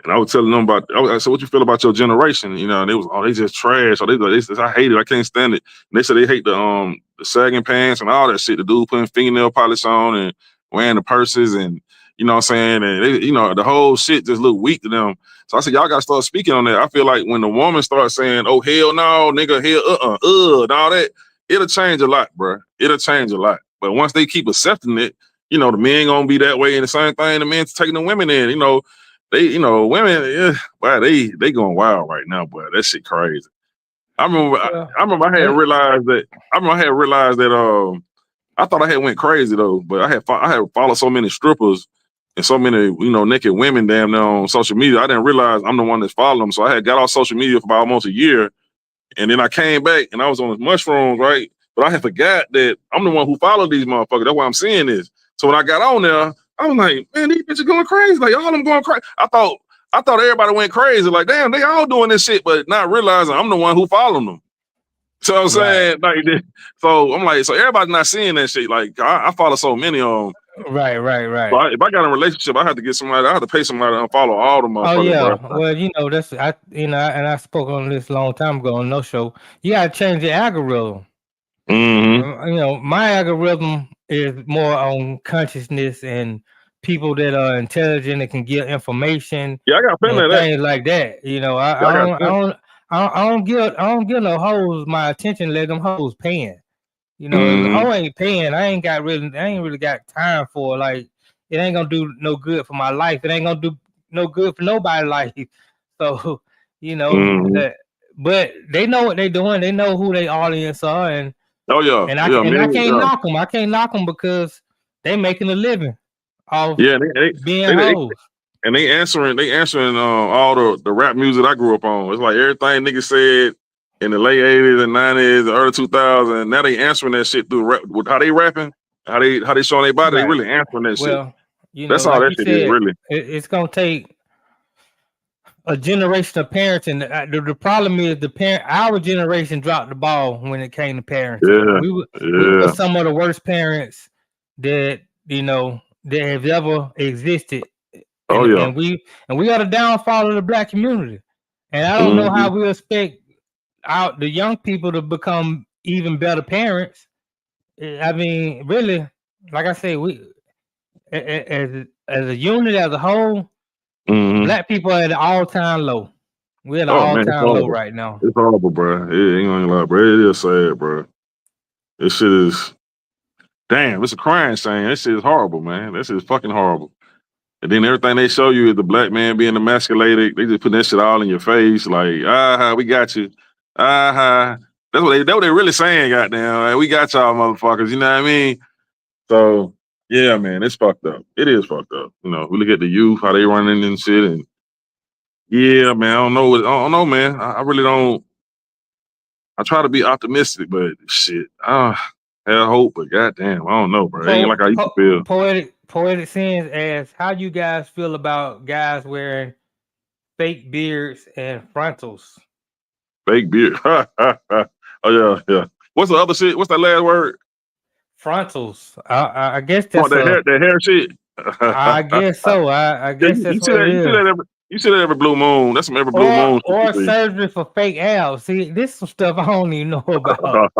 and I was telling them I said, "What you feel about your generation?" And they was, "Oh, they just trash." Or they said, "I hate it. I can't stand it." And they said they hate the sagging pants and all that shit. The dude putting fingernail polish on and wearing the purses and you know what I'm saying, and they, the whole shit just look weak to them. So I said, y'all gotta start speaking on that. I feel like when the woman starts saying, "Oh hell no, nigga, hell and all that," it'll change a lot, bro. It'll change a lot. But once they keep accepting it, the men gonna be that way, and the same thing, the men taking the women in, women, yeah, wow, they going wild right now, boy. That shit crazy. I remember, I had realized that. I thought I had went crazy though, but I had followed so many strippers and so many, naked women damn near on social media. I didn't realize I'm the one that's following them. So I had got off social media for about almost a year, and then I came back and I was on the mushrooms, right? But I had forgot that I'm the one who followed these motherfuckers. That's why I'm seeing this. So when I got on there, I was like, man, these bitches going crazy. Like all of them going crazy. I thought everybody went crazy. Like, damn, they all doing this shit, but not realizing I'm the one who followed them. So I'm saying, like, so I'm like, so everybody's not seeing that shit. Like, I follow so many of them. Right. So if I got in a relationship, I have to get somebody. I have to pay somebody to unfollow all the motherfuckers. Oh yeah. Bro. Well, that's and I spoke on this a long time ago on no show. You gotta change the algorithm. Mm-hmm. My algorithm is more on consciousness and people that are intelligent and can give information. Yeah, I got plenty of that. Things like that. I don't give no hoes my attention. Let them hoes paying. If the hoe ain't paying, I ain't really got time for it. Like it ain't gonna do no good for my life. It ain't gonna do no good for nobody's life. So but they know what they doing. They know who their audience are, and I can't knock them. I can't knock them because they making a living off Yeah, being hoes. and they answering all the rap music I grew up on. It's like everything niggas said in the late 80s and 90s, the early 2000s. Now they answering that shit through rap, with how they rapping, how they showing their body. They Right. really answering that shit. Well, you That's know, all like that you shit is said, really. it's gonna take a generation of parents, and the problem is our generation dropped the ball when it came to parenting. Yeah, We were yeah. some of the worst parents that that have ever existed, Oh yeah. and we are the downfall of the black community. And I don't know Mm-hmm. how we expect the young people to become even better parents. I mean, really, like I said, we as a unit, as a whole, Mm-hmm. black people are at an all-time low. We're at an Oh man, it's all-time low horrible. right now. It's horrible, bro. It ain't gonna lie, bro. It is sad, bro. This shit is damn. It's a crime saying that shit is horrible, man. That shit is fucking horrible. And then everything they show you is the black man being emasculated. They just put that shit all in your face, like, we got you. That's what they really saying, goddamn. Like, we got y'all motherfuckers, you know what I mean? So yeah, man, it's fucked up. It is fucked up. You know, we look at the youth, how they running and shit, and yeah, man, I don't know, man. I really don't. I try to be optimistic, but shit, I have hope, but goddamn, I don't know, bro. It ain't like I used to feel. Poetic Sins asks, how do you guys feel about guys wearing fake beards and frontals? Fake beard. Oh yeah. What's the other shit? What's that last word? Frontals. I guess that's that hair shit. I guess so. I guess that's what it is. You see that every blue moon. That's some every blue moon. Or surgery for fake abs. See, this is some stuff I don't even know about.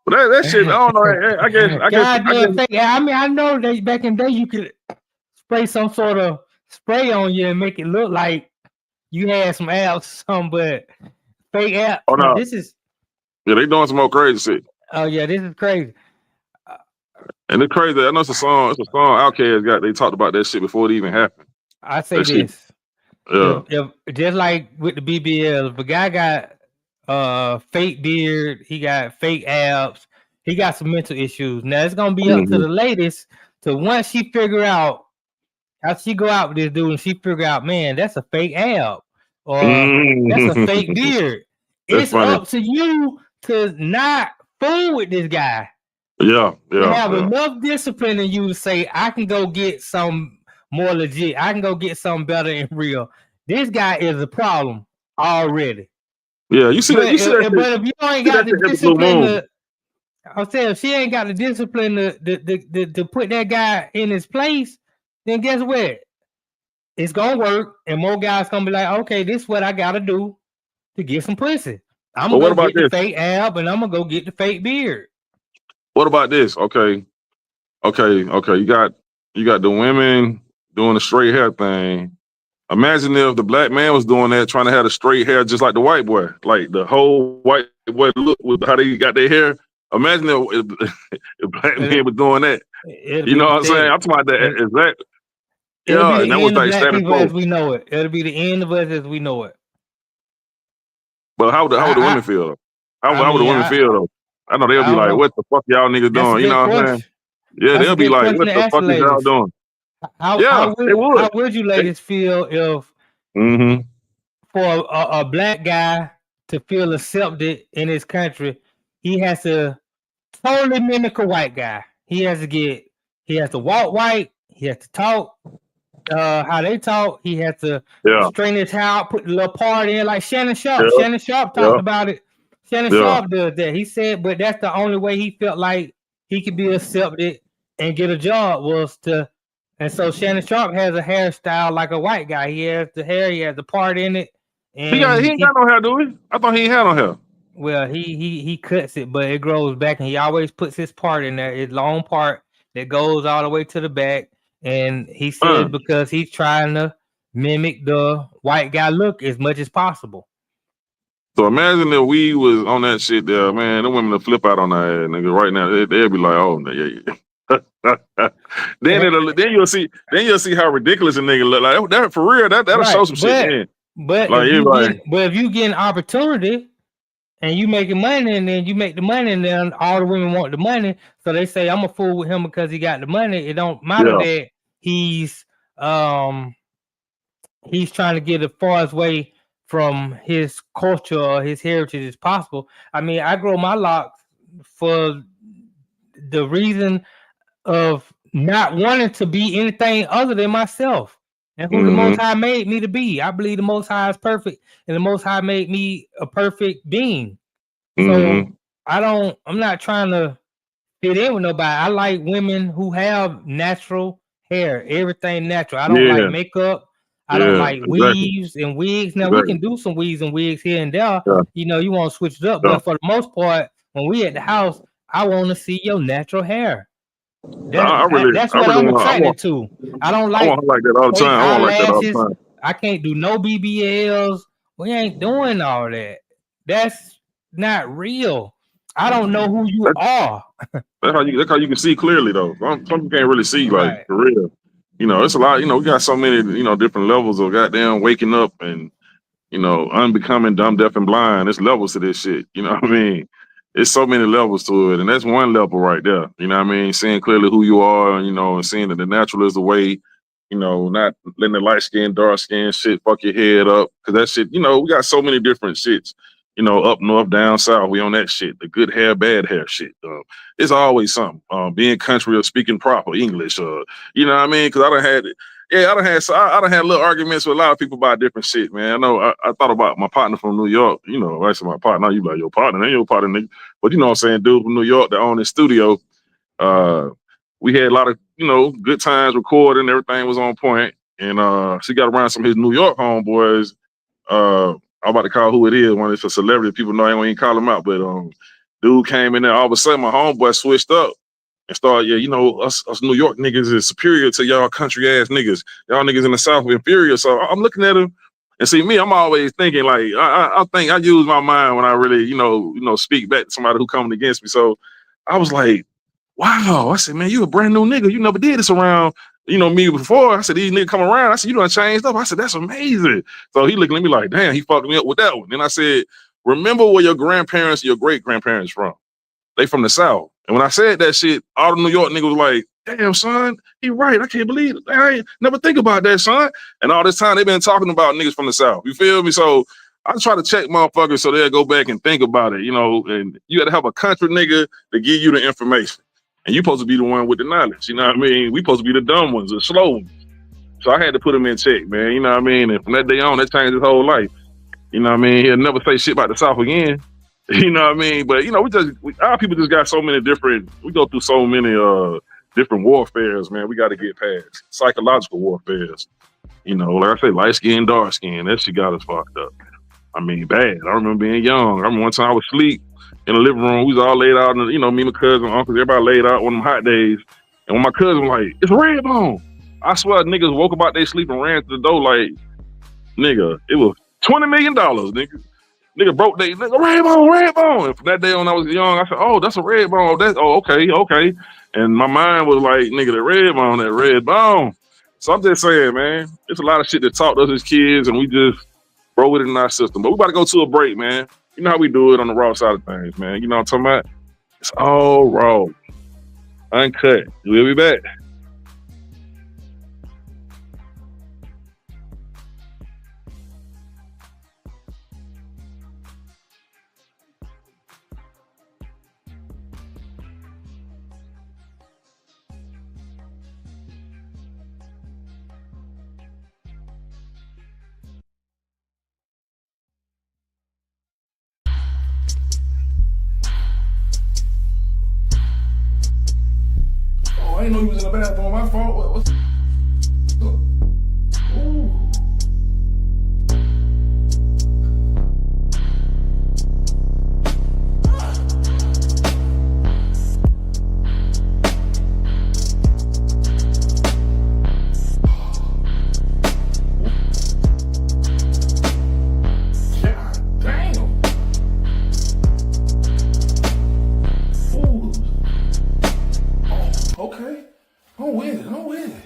But that shit, I don't know. I guess fake. I mean, I know that back in the day you could spray some sort of spray on you and make it look like you had some abs or something, but fake abs. Oh no, this is. Yeah, they doing some more crazy shit. Oh yeah, this is crazy. And it's crazy. I know it's a song. It's a song Outkast got. They talked about that shit before it even happened. I say that this. Shit, yeah. If just like with the BBL, if a guy got fake beard, he got fake abs, he got some mental issues. Now it's gonna be up to the ladies to once she figure out how she go out with this dude and she figure out, man, that's a fake ab or that's a fake beard. It's funny. Up to you to not fool with this guy. Yeah. To have enough discipline in you to say, I can go get some more legit. I can go get something better and real. This guy is a problem already. Yeah, you see that. But if you ain't got the discipline, I'm saying if she ain't got the discipline to put that guy in his place, then guess what? It's gonna work, and more guys gonna be like, okay, this is what I gotta do to get some pussy. I'm gonna go get the fake ab, and I'm gonna go get the fake beard. What about this? Okay. You got the women doing the straight hair thing. Imagine if the black man was doing that, trying to have the straight hair just like the white boy, like the whole white boy look with how they got their hair. Imagine if black man was doing that. You know what I'm saying? I'm talking about that exactly. Yeah, and that was like black people as we know it. It'll be the end of us as we know it. But how would the women feel? How would the women feel though? I know they'll be like, "What the fuck y'all niggas doing?" You know what I'm saying? Yeah, they'll be like, "What the fuck is y'all doing?" How would you ladies feel if for a black guy to feel accepted in his country, he has to totally mimic a white guy? He has to walk white. He has to talk how they talk. He has to straighten his hair out, put a little part in, like Shannon Sharp. Yeah. Shannon Sharp talked about it. Shannon Sharp does that. He said, but that's the only way he felt like he could be accepted and get a job was to. And so Shannon Sharp has a hairstyle like a white guy. He has the hair. He has the part in it. And he ain't got no hair, do he? I thought he ain't had no hair. Well, he cuts it, but it grows back, and he always puts his part in there. His long part that goes all the way to the back. And he said because he's trying to mimic the white guy look as much as possible. So imagine if we was on that shit there, man. The women will flip out on that ass, nigga. Right now, they'll be like, "Oh, yeah." then you'll see how ridiculous a nigga look. Like that for real. That'll show some shit. But if you get an opportunity, and you making money, and then you make the money, and then all the women want the money, so they say I'm a fool with him because he got the money. It don't matter that he's trying to get as far away from his culture or his heritage as possible. I mean, I grow my locks for the reason of not wanting to be anything other than myself and who the Most High made me to be. I believe the Most High is perfect, and the Most High made me a perfect being. So I'm not trying to fit in with nobody. I like women who have natural hair, everything natural. I don't like makeup. I don't like weaves and wigs. Now we can do some weaves and wigs here and there. You know, you want to switch it up, but for the most part, when we at the house, I want to see your natural hair. That's what I'm attracted to. I don't like that all the time. I don't like that all the time. I can't do no BBLs. We ain't doing all that. That's not real. I don't know who you are. That's how you can see clearly though. Some people can't really see like for real. You know, it's a lot. You know, we got so many different levels of goddamn waking up and unbecoming dumb, deaf, and blind. There's levels to this shit. You know what I mean? It's so many levels to it, and that's one level right there. You know what I mean? Seeing clearly who you are, and seeing that the natural is the way. Not letting the light skin, dark skin shit fuck your head up. Cause that shit, we got so many different shits. Up north, down south, we on that shit. The good hair, bad hair shit. It's always something. Being country or speaking proper English. You know what I mean? Cause I done had little arguments with a lot of people about different shit, man. I know I thought about my partner from New York. I said my partner, you like your partner, ain't your partner, nigga. But you know what I'm saying, dude from New York that owned his studio. We had a lot of, good times recording, everything was on point. And she got around some of his New York homeboys. I'm about to call who it is, one of the celebrity people know I ain't gonna even call him out, but dude came in there, all of a sudden my homeboy switched up and started, us New York niggas is superior to y'all country ass niggas. Y'all niggas in the South are inferior. So I'm looking at him and see me, I'm always thinking like, I think I use my mind when I really, speak back to somebody who coming against me. So I was like, wow. I said, man, you a brand new nigga. You never did this around, me before. I said, these niggas come around. I said, you done changed up. I said, that's amazing. So he looking at me like, damn, he fucked me up with that one. Then I said, remember where your grandparents, your great grandparents from? They from the South. And when I said that shit, all the New York niggas was like, damn, son, he right. I can't believe it. I ain't never think about that, son. And all this time they been talking about niggas from the South. You feel me? So I try to check motherfuckers so they'll go back and think about it, and you got to have a country nigga to give you the information. And you supposed to be the one with the knowledge, you know what I mean? We supposed to be the dumb ones, the slow ones. So I had to put him in check, man, you know what I mean? And from that day on, that changed his whole life. You know what I mean? He'll never say shit about the South again. You know what I mean? But, our people just got so many we go through so many different warfares, man. We got to get past psychological warfares. Like I say, light skin, dark skin, that shit got us fucked up. I mean, bad. I remember being young. I remember one time I was asleep in the living room. We was all laid out, and me, my cousin, uncles, everybody laid out one of them hot days. And when my cousin was like, it's Redbone, I swear niggas woke up out their sleep and ran to the door like, nigga, it was $20 million, nigga. Nigga broke they nigga, Redbone. And from that day on, I was young. I said, oh, that's a Redbone. Okay. And my mind was like, nigga, that Redbone. So I'm just saying, man, it's a lot of shit that taught us as kids, and we just broke it in our system. But we about to go to a break, man. You know how we do it on the Raw Side of Things, man. You know what I'm talking about? It's all raw. Uncut. We'll be back. I didn't know he was in the bathroom. My fault. What's ooh. God damn. Ooh. Okay. I'm with it.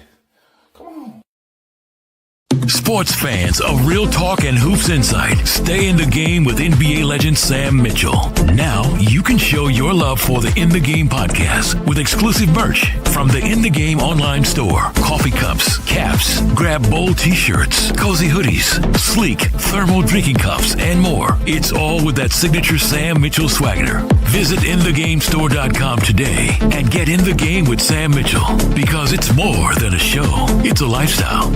Sports fans of Real Talk and Hoops Insight, stay in the game with NBA legend Sam Mitchell. Now you can show your love for the In the Game podcast with exclusive merch from the In the Game online store. Coffee cups, caps, grab bold t-shirts, cozy hoodies, sleek thermal drinking cups, and more. It's all with that signature Sam Mitchell swagger. Visit InTheGameStore.com today and get in the game with Sam Mitchell, because it's more than a show. It's a lifestyle.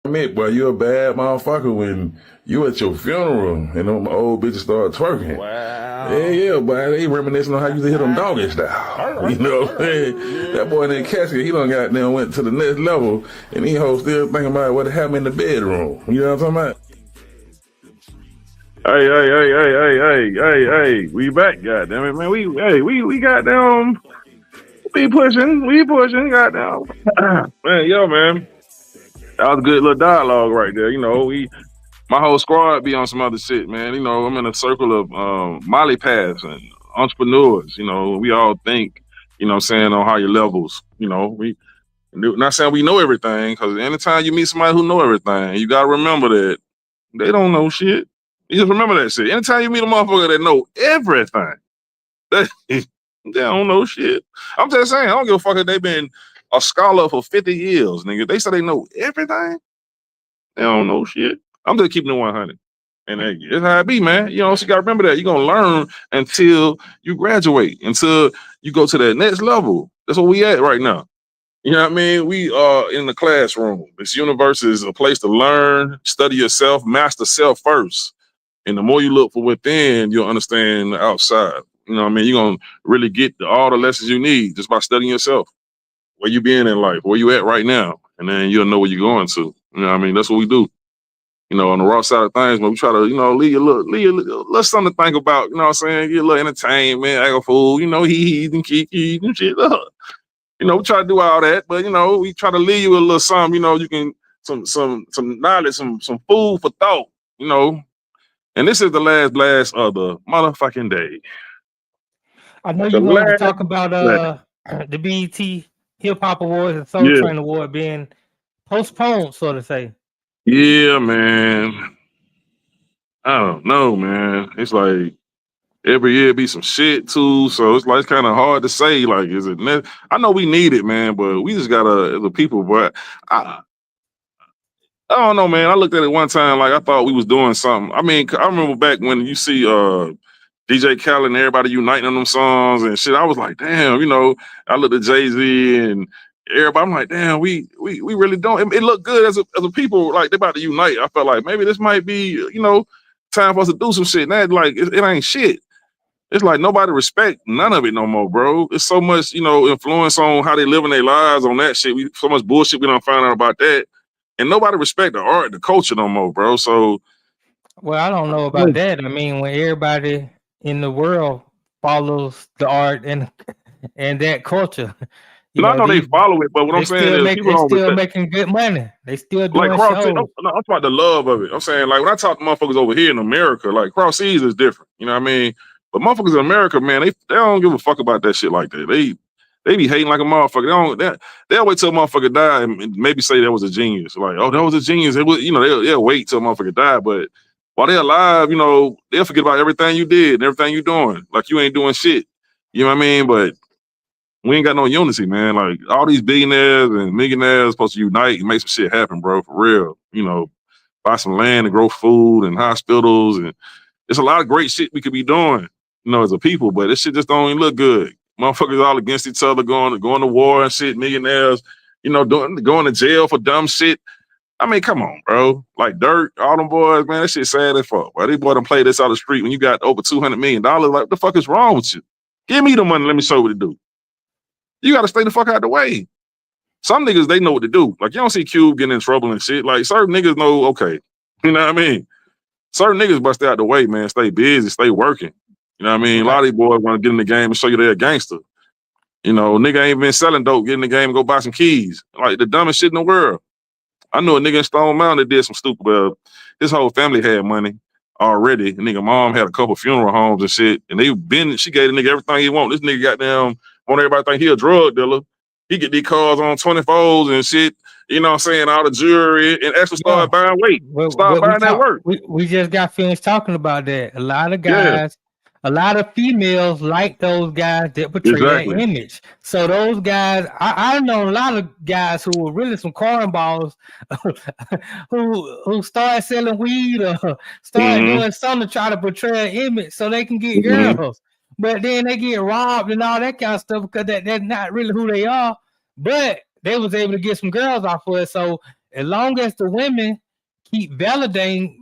Mick, boy, you a bad motherfucker when you at your funeral and them old bitches start twerking. Wow. Yeah, boy, they reminiscing on how you used to hit them doggy style. You know what I'm saying? That boy in that casket, he done got down, went to the next level, and he hoes still thinking about what happened in the bedroom. You know what I'm talking about? Hey, we back, goddammit, man. We got down. We pushing, goddamn. Man, yo, man. That was a good little dialogue right there. You know, my whole squad be on some other shit, man. You know, I'm in a circle of Molly paths and entrepreneurs. You know, we all think, you know what I'm saying, on higher levels. You know, we not saying we know everything, because anytime you meet somebody who know everything, you got to remember that they don't know shit. You just remember that shit. Anytime you meet a motherfucker that know everything, they don't know shit. I'm just saying, I don't give a fuck if they been a scholar for 50 years, nigga. They say they know everything. They don't know shit. I'm just keeping it 100. And it's how it be, man. You know, so you got to remember that. You're going to learn until you graduate, until you go to that next level. That's where we at right now. You know what I mean? We are in the classroom. This universe is a place to learn, study yourself, master self first. And the more you look for within, you'll understand the outside. You know what I mean? You're going to really get all the lessons you need just by studying yourself. Where you been in life, where you at right now, and then you'll know where you're going to. You know what I mean? That's what we do. You know, on the Raw Side of Thangzz, man, we try to, you know, leave a little something to think about, you know what I'm saying? Get a little entertainment, act a fool, you know, he and kiki and shit. You know, we try to do all that, but, you know, we try to leave you a little something, you know, you can, some knowledge, some food for thought, you know. And this is the last blast of the motherfucking day. I know you wanted to talk about the BET Hip Hop Awards and Soul Train Award being postponed, so to say. Yeah, man. I don't know, man. It's like every year be some shit too, so it's like it's kind of hard to say. Like, is it? I know we need it, man, but we just gotta, the people. But I don't know, man. I looked at it one time, like I thought we was doing something. I mean, I remember back when you see DJ Khaled and everybody uniting on them songs and shit. I was like, damn, you know, I looked at Jay-Z and everybody. I'm like, damn, we really don't. It looked good as a people, like they about to unite. I felt like maybe this might be, you know, time for us to do some shit. Now, like, it ain't shit. It's like nobody respect none of it no more, bro. It's so much, you know, influence on how they living their lives on that shit. So much bullshit we don't find out about that. And nobody respect the art, the culture no more, bro. So, well, I don't know about that. I mean, when everybody in the world follows the art and that culture. I know they follow it, but what I'm saying is people don't still making good money. They still doing like shows. I'm talking about the love of it. I'm saying, like, when I talk to motherfuckers over here in America, like Cross Seas is different. You know what I mean? But motherfuckers in America, man, they don't give a fuck about that shit like that. They be hating like a motherfucker. They'll wait till a motherfucker die and maybe say that was a genius. Like, oh, that was a genius. It was, you know, they'll wait till a motherfucker die, but while they're alive, you know, they'll forget about everything you did and everything you doing. Like, you ain't doing shit. You know what I mean? But we ain't got no unity, man. Like, all these billionaires and millionaires supposed to unite and make some shit happen, bro, for real. You know, buy some land and grow food and hospitals. And there's a lot of great shit we could be doing, you know, as a people, but this shit just don't even look good. Motherfuckers all against each other, going to war and shit, millionaires, you know, going to jail for dumb shit. I mean, come on, bro. Like Dirt, all them boys, man, that shit sad as fuck. Bro, these boys done play this out the street when you got over $200 million. Like, what the fuck is wrong with you? Give me the money, let me show you what to do. You got to stay the fuck out the way. Some niggas, they know what to do. Like, you don't see Cube getting in trouble and shit. Like, certain niggas know, okay. You know what I mean? Certain niggas must stay out the way, man. Stay busy, stay working. You know what I mean? A lot of these boys want to get in the game and show you they're a gangster. You know, nigga ain't been selling dope, get in the game and go buy some keys. Like, the dumbest shit in the world. I knew a nigga in Stone Mountain that did some stupid, his whole family had money already. The nigga mom had a couple funeral homes and shit, and she gave the nigga everything he want. This nigga got down, want everybody to think he a drug dealer. He get these cars on 24s and shit, you know what I'm saying, all the jewelry, and actually start buying weight. Start buying that work. We just got finished talking about that. A lot of Yeah. guys, a lot of females like those guys that portray that image. So those guys, I know a lot of guys who were really some cornballs who started selling weed or started doing something to try to portray an image so they can get girls. But then they get robbed and all that kind of stuff because that's not really who they are. But they was able to get some girls off of it. So as long as the women keep validating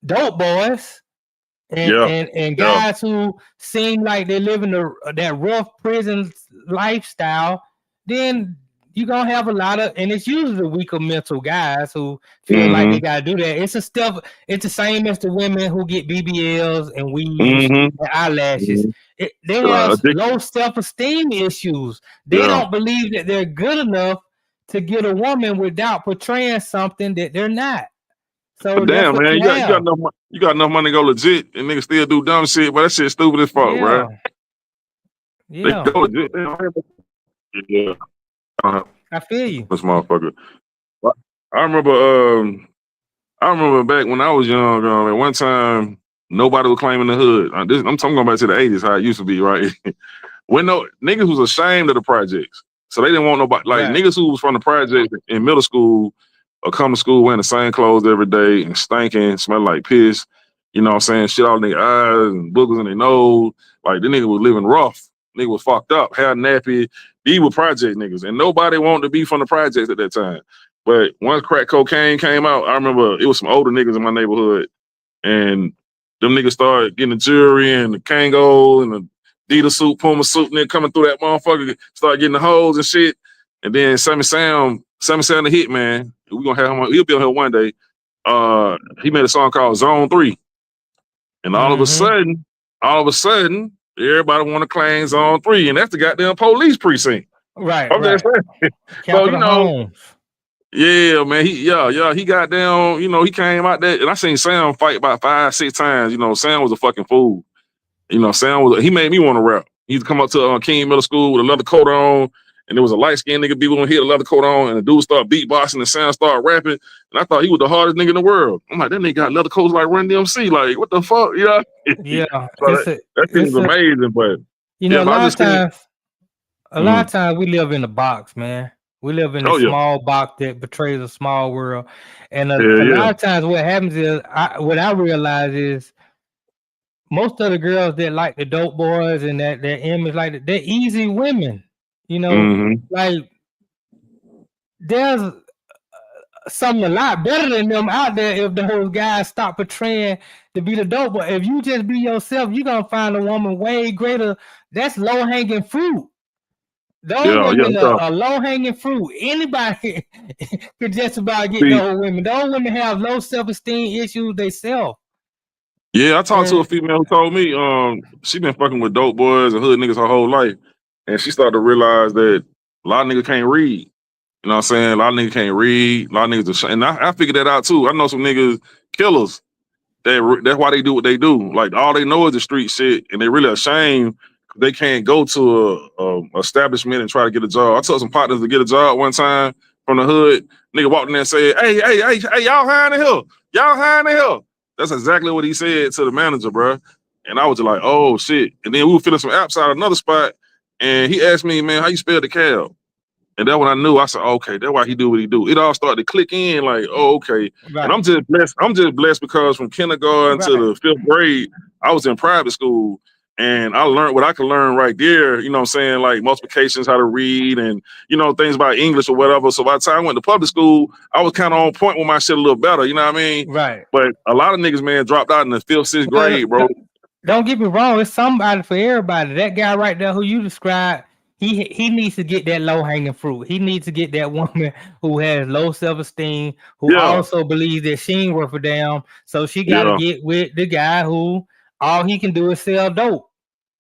dope boys and guys who seem like they're living that rough prison lifestyle, then you're gonna have a lot of, and it's usually the weaker mental guys who feel like they gotta do that. It's the same as the women who get BBLs and weaves and eyelashes. They have low self-esteem issues. They don't believe that they're good enough to get a woman without portraying something that they're not. So damn, man, you got enough money to go legit, and niggas still do dumb shit, but that shit's stupid as fuck, bro. Yeah. They go legit. Yeah. I feel you. This motherfucker. I remember back when I was young, at one time, nobody was claiming the hood. I'm talking back to the 80s, how it used to be, right? When niggas was ashamed of the projects. So they didn't want nobody, niggas who was from the project in middle school or come to school wearing the same clothes every day and stinking, smelling like piss, you know what I'm saying? Shit all in their eyes and boogers in their nose. Like, the nigga was living rough. Nigga was fucked up, hair nappy. These were project niggas, and nobody wanted to be from the projects at that time. But once crack cocaine came out, I remember it was some older niggas in my neighborhood, and them niggas started getting the jewelry and the Kango and the Adidas suit, Puma suit, and then coming through that motherfucker, started getting the hoes and shit. And then Sammy Sound the hit, man. We gonna have him. He'll be on here one day. He made a song called Zone 3, and all of a sudden, everybody want to claim Zone 3, and that's the goddamn police precinct. Right. So, you know, yeah, man, he got down, you know, he came out there, and I seen Sam fight about 5-6 times. You know, Sam was a fucking fool. You know, he made me want to rap. He used to come up to King Middle School with a leather coat on, and there was a light-skinned nigga people he had a leather coat on, and the dude started beatboxing and Sam started rapping, and I thought he was the hardest nigga in the world. I'm like, that nigga got leather coats like Run DMC. Like, what the fuck? Yeah. Yeah. That thing is amazing, but you know, a lot of times we live in a box, man. We live in a small box that portrays a small world. And a lot of times what happens is, what I realize is most of the girls that like the dope boys and that their image, like, they're easy women. You know, like, there's something a lot better than them out there if those guys stop portraying to be the dope boy. If you just be yourself, you're going to find a woman way greater. That's low-hanging fruit. Those women are low-hanging fruit. Anybody could just about get those women. Those women have low self-esteem issues themselves. Yeah, I talked to a female who told me she been fucking with dope boys and hood niggas her whole life. And she started to realize that a lot of niggas can't read. You know what I'm saying? A lot of niggas can't read. A lot of niggas and I figured that out too. I know some niggas killers. That's why they do what they do. Like, all they know is the street shit, and they really ashamed they can't go to a establishment and try to get a job. I told some partners to get a job one time from the hood. Nigga walked in there and said, hey, y'all hiring the hill. Y'all hiring the hill. That's exactly what he said to the manager, bro. And I was just like, oh, shit. And then we were filling some apps out of another spot, and he asked me, man, how you spell the cab? And that's when I knew. I said, okay, that's why he do what he do. It all started to click in, like, oh, okay. Right. And I'm just blessed because from kindergarten to the 5th grade, I was in private school. And I learned what I could learn right there, you know what I'm saying, like multiplications, how to read, and, you know, things about English or whatever. So by the time I went to public school, I was kind of on point with my shit a little better, you know what I mean? Right. But a lot of niggas, man, dropped out in the 5th, 6th grade, bro. Don't get me wrong. It's somebody for everybody. That guy right there who you described, he needs to get that low-hanging fruit. He needs to get that woman who has low self-esteem, who also believes that she ain't worth a damn. So she got to get with the guy who all he can do is sell dope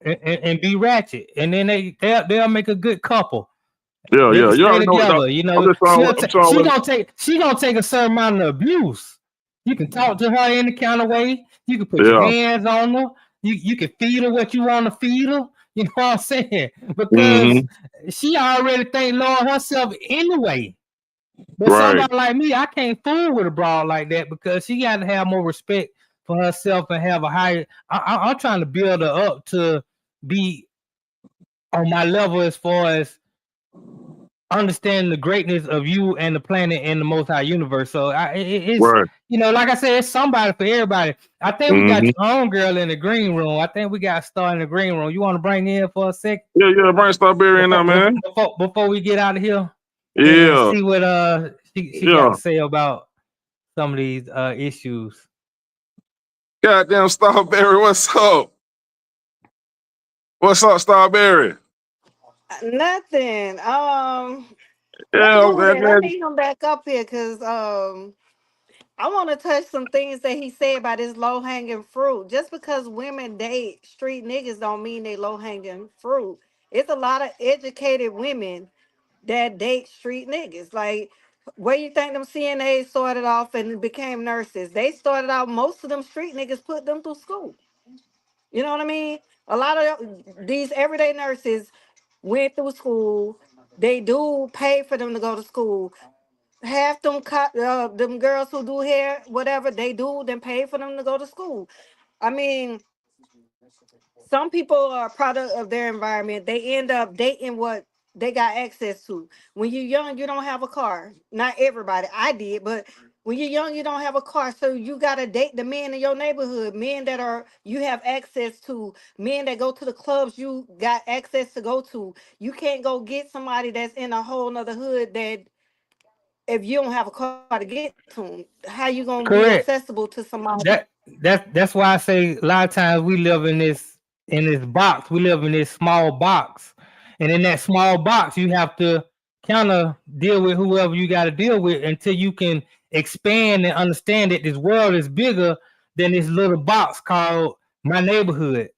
and be ratchet, and then they'll make a good couple. Yeah. Together, you know, she gonna take a certain amount of abuse. You can talk to her any kind of way. You can put your hands on her. You can feed her what you want to feed her. You know what I'm saying? Because she already think low of herself anyway. But somebody like me, I can't fool with a broad like that because she got to have more respect for herself and have a higher. I'm trying to build her up to be on my level as far as understanding the greatness of you and the planet and the Most High universe. So it's like I said, it's somebody for everybody. I think we got your own girl in the green room. I think we got Star in the green room. You want to bring in for a sec? Yeah, bring Starberry in there, man. Before we get out of here, yeah, and see what she got to say about some of these issues. Goddamn Starberry, what's up? What's up, Starberry? Nothing. Yeah, let me come back up here because I want to touch some things that he said about this low hanging fruit. Just because women date street niggas don't mean they low hanging fruit. It's a lot of educated women that date street niggas. Like, where you think them CNAs started off and became nurses? They started out, most of them street niggas put them through school. You know what I mean? A lot of these everyday nurses went through school. They do pay for them to go to school. Half them girls who do hair, whatever they do, then pay for them to go to school. I mean, some people are a product of their environment. They end up dating what they got access to. When you're young, you don't have a car. Not everybody. I did, but when you're young, you don't have a car. So you gotta date the men in your neighborhood, men that are you have access to, men that go to the clubs you got access to go to. You can't go get somebody that's in a whole nother hood that if you don't have a car to get to them, how you gonna be accessible to somebody? That's why I say a lot of times we live in this box. We live in this small box, and in that small box, you have to kind of deal with whoever you got to deal with until you can expand and understand that this world is bigger than this little box called my neighborhood.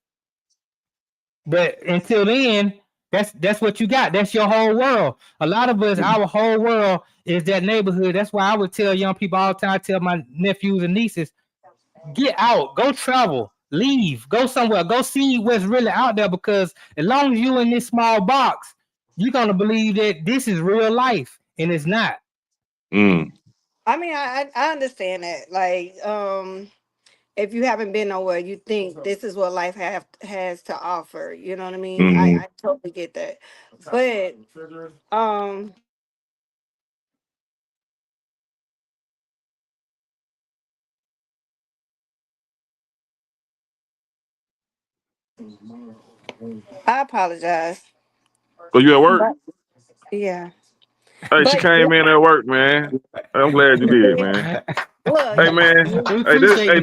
But until then, that's what you got. That's your whole world. A lot of us, our whole world is that neighborhood. That's why I would tell young people all the time, tell my nephews and nieces, get out, go travel, leave, go somewhere, go see what's really out there. Because as long as you in this small box, you're gonna believe that this is real life, and it's not. I mean, I understand that. Like, if you haven't been nowhere, you think this is what life has to offer. You know what I mean? I totally get that. But I apologize. So you at work? Yeah. Hey, she But came in at work, man. I'm glad you did, man. look, Hey man, hey this, hey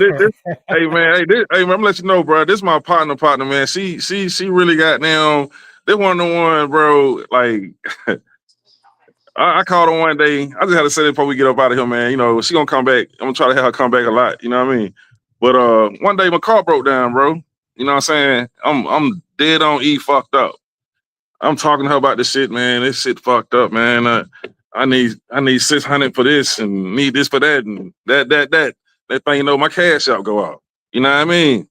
hey man, hey man, I'm let you know, bro. This is my partner, man. She really got down. This one of the one, bro. Like, I called her one day. I just had to say this before we get up out of here, man. You know, she gonna come back. I'm gonna try to have her come back a lot. You know what I mean? But one day my car broke down, bro. You know what I'm saying? I'm dead on E fucked up. I'm talking to her about this shit, man. This shit fucked up, man. I need 600 for this and need this for that and that thing, you know, my cash out go out. You know what I mean?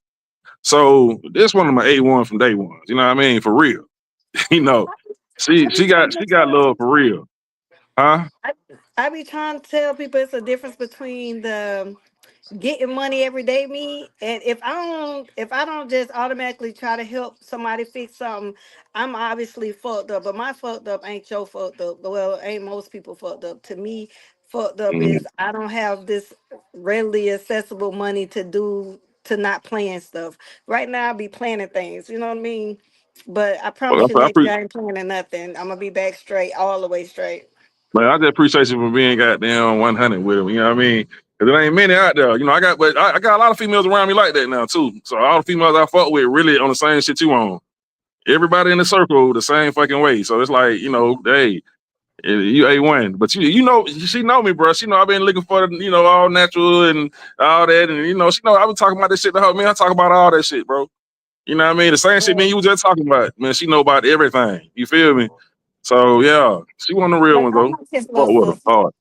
So this one of my A1 from day ones, you know what I mean? For real. You know, she got love for real. Huh? I be trying to tell people it's a difference between the getting money every day me, and if I don't just automatically try to help somebody fix something, I'm obviously fucked up. But my fucked up ain't your fucked up. Well, ain't most people fucked up. To me, fucked up is I don't have this readily accessible money to not plan stuff. Right now I be planning things, you know what I mean? But I Well, promise you next year I ain't planning nothing. I'm gonna be back straight, all the way straight. man, I just appreciate you for being goddamn 100 with him. You know what I mean? Because there ain't many out there. You know, I got a lot of females around me like that now too. So all the females I fuck with really on the same shit you on. Everybody in the circle the same fucking way. So it's like, you know, hey, you A1. But you know, she know me, bro. She know I've been looking for the, you know, all natural and all that. And you know, she know I've been talking about this shit to her. Man, I talk about all that shit, bro. You know what I mean? The same shit me and you was just talking about. Man, she know about everything. You feel me? So yeah, she one of the real Like ones I'm though. like his Fuck little with her sister. hard.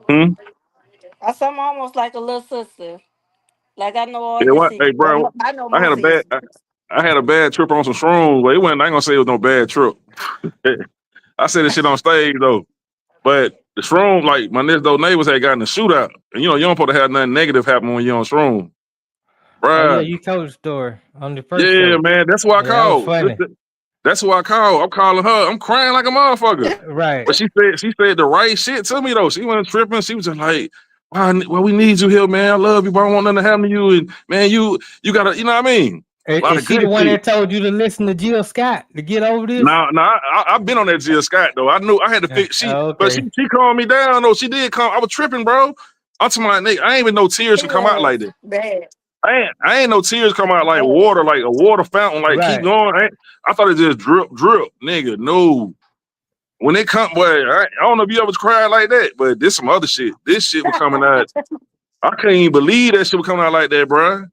Hmm? I'm almost like a little sister. Like I know all Yeah, your what? Hey, secrets. bro, I know I had most a of your bad, secrets. I had a bad trip on some shrooms. But it wasn't. I ain't gonna say it was no bad trip. I said this shit on stage though. But the shroom, like my next door neighbors had gotten a shootout. And you know, you don't supposed to have nothing negative happen when you're on shroom. Oh yeah, Bruh. you told the story on the first Yeah, show. man. That's why I Yeah, that was called. funny. That's who I called. I'm calling her. I'm crying like a motherfucker. Right. But she said the right shit to me though. She wasn't tripping. She was just like, well, we need you here, man. I love you, but I don't want nothing to happen to you. And man, you gotta, you know what I mean? A lot Is of she the good one shit. that told you to listen to Jill Scott to get over this? No, I've been on that Jill Scott though. I knew I had to fix but Okay. she calmed me down though. She did calm. I was tripping, bro. I'm to my nigga. I ain't even no tears He to come out like was that. bad. I ain't no tears come out like Bad. water, like a water fountain, like keep Right. going. I thought it just drip, nigga. No. When it come, boy, I don't know if you ever cried like that, but this some other shit. This shit was coming out. I can't even believe that shit was coming out like that, bro.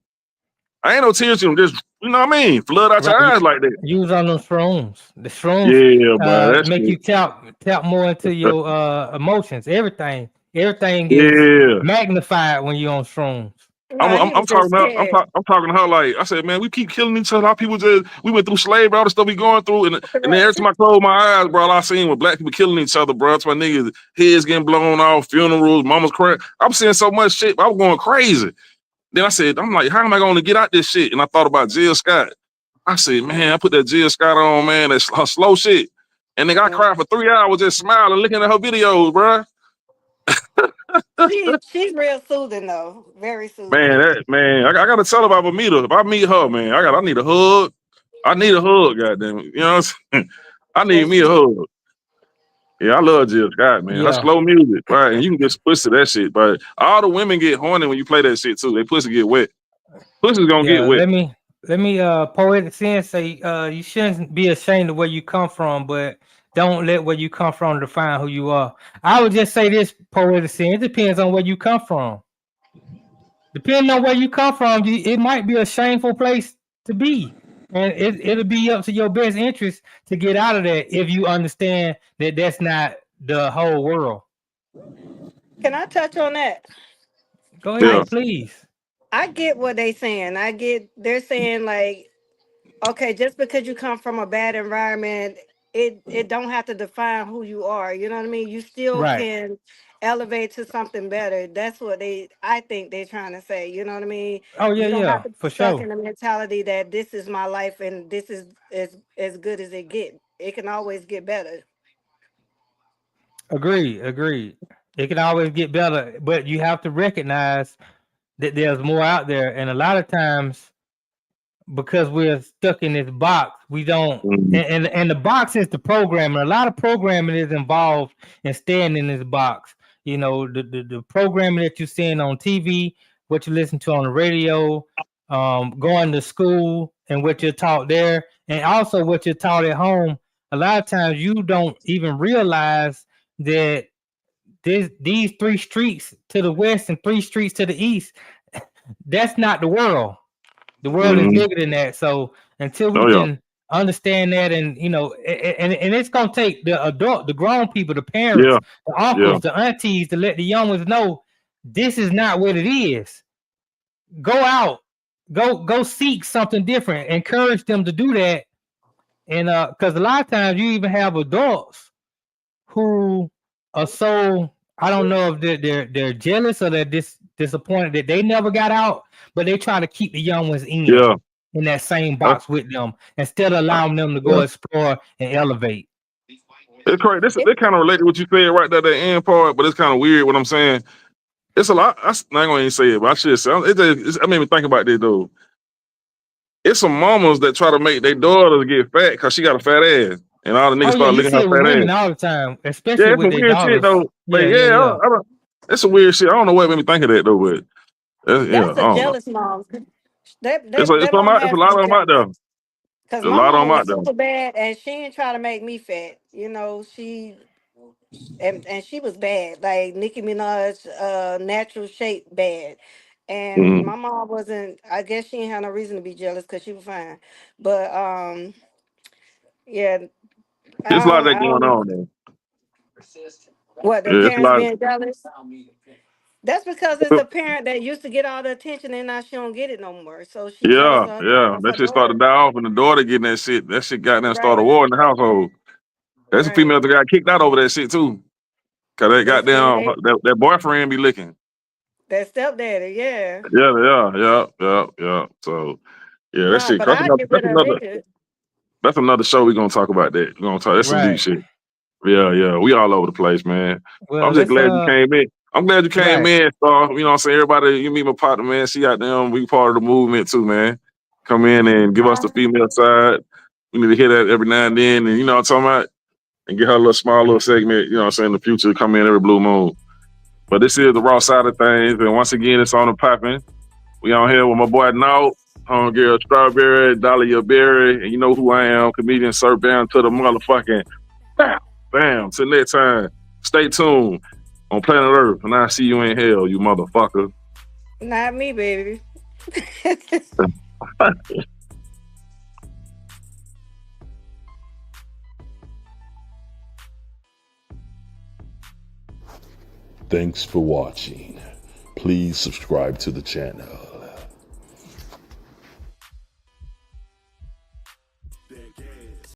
I ain't no tears to them, just, you know what I mean? Flood out your Right. eyes like that. You was on those shrooms. The shrooms Yeah, bro. That make shit. you tap more into your emotions. Everything gets Yeah. magnified when you're on shrooms. No, he I'm was just talking to her, scared. I'm talking to her like I said, man, we keep killing each other. Our people we went through slavery, all the stuff we going through, and then every time I close my eyes, bro, all I seen was black people killing each other, bro. That's my niggas heads getting blown off, funerals, mama's crying. I'm seeing so much shit, I was going crazy. Then I said, I'm like, how am I going to get out this shit? And I thought about Jill Scott. I said, man, I put that Jill Scott on, man, that's her slow shit. And nigga, I cried for 3 hours just smiling, looking at her videos, bro. She's real soothing though. Very soothing. Man, I gotta tell her if I meet her. If I meet her, man, I need a hug. I need a hug, goddamn it. You know what I'm saying? I need And me a she hug. Yeah, I love Jill Scott, man. Her Yeah. slow music, right? And you can get pussy to that shit, but all the women get horny when you play that shit too. They pussy get wet. Pussy's gonna get Yeah. wet. Let me poetic sense say you shouldn't be ashamed of where you come from, but don't let where you come from define who you are. I would just say this, poetic sense. It depends on where you come from. Depending on where you come from, it might be a shameful place to be. And it'll be up to your best interest to get out of that if you understand that that's not the whole world. can I touch on that? Go Yeah. ahead, please. I get what they saying. They're saying like, okay, just because you come from a bad environment, it don't have to define who you are. You know what I mean? You still Right. can elevate to something better. That's what I think they're trying to say. You know what I mean? Oh yeah, You don't have yeah, to be for stuck sure. in the mentality that this is my life and this is as good as it get. It can always get better. Agreed. It can always get better, but you have to recognize that there's more out there. And a lot of times, because we're stuck in this box, we don't. Mhm. And the box is the programming. A lot of programming is involved in staying in this box. You know, the programming that you're seeing on TV, what you listen to on the radio, going to school, and what you're taught there, and also what you're taught at home. A lot of times, you don't even realize that these 3 streets to the west and 3 streets to the east, that's not the world. The world is Mhm. bigger than that. So until we Oh yeah. can understand that, and and it's gonna take the grown people, the Yeah. parents, the Yeah. uncles, the aunties, to let the young ones know this is not what it is. Go out, go seek something different. Encourage them to do that, and because a lot of times you even have adults who are so, I don't know if they're jealous or they're disappointed that they never got out, but they try to keep the young ones Yeah. in that same Uh, box with them instead of allowing them to go yeah. explore and elevate. It's crazy. They kind of related to what you said right there, that end part, but it's kind of weird what I'm saying. It's a lot. I'm not gonna even say it, but I should say I made me think about this though. It's some mamas that try to make their daughters get fat because she got a fat ass, and all the niggas Oh yeah, start you licking see her it with fat women ass. all the time, especially Yeah, it's with some their weird shit daughters. though. But Yeah, yeah, yeah, yeah. I don't. It's some weird shit. I don't know what made me think of that though, but yeah, That's I a don't know. jealous mom. That It's mom it's a has to lot be of them out jealous. there. Cause A my lot of mom them was out there. super bad, and she didn't try to make me fat. You know, and she was bad, like Nicki Minaj, natural shape bad. And Mhm. my mom wasn't. I guess she didn't have no reason to be jealous because she was fine. But yeah, It's a lot of I that going don't. on though. What the Yeah, it's a parents lot. being jealous? That's because it's the parent that used to get all the attention, and now she don't get it no more. So she jealous Yeah, of yeah. of That her shit started daughter. to die off, and the daughter getting that shit. That shit got there and started a Right. war in the household. There's some females that got kicked out over that shit too. Cause that They say goddamn they that boyfriend be licking. that stepdaddy, yeah. Yeah. So yeah, that No, shit. but I get rid of niggas. That's another show we're gonna talk about that. We're gonna talk. That's some deep Right. shit. Yeah. We all over the place, man. Well, I'm just let's glad you came in. I'm glad you came right. in, Star. You know what I'm saying? Everybody, you meet my partner, man. She got them. We part of the movement too, man. Come in and give us the female side. We need to hear that every now and then, and you know what I'm talking about? And get her a little small little segment, you know what I'm saying, in the future, come in every blue moon. But this is the Raw Side of Things, and once again, it's on the popping. We on here with my boy Naut, Homegirl Strawberry, Dolly Berry, and you know who I am, comedian Sir Bam to the motherfucking bam. Till next time, stay tuned on planet Earth, and I'll see you in hell, you motherfucker. Not me, baby. Thanks for watching. Please subscribe to the channel. That gas.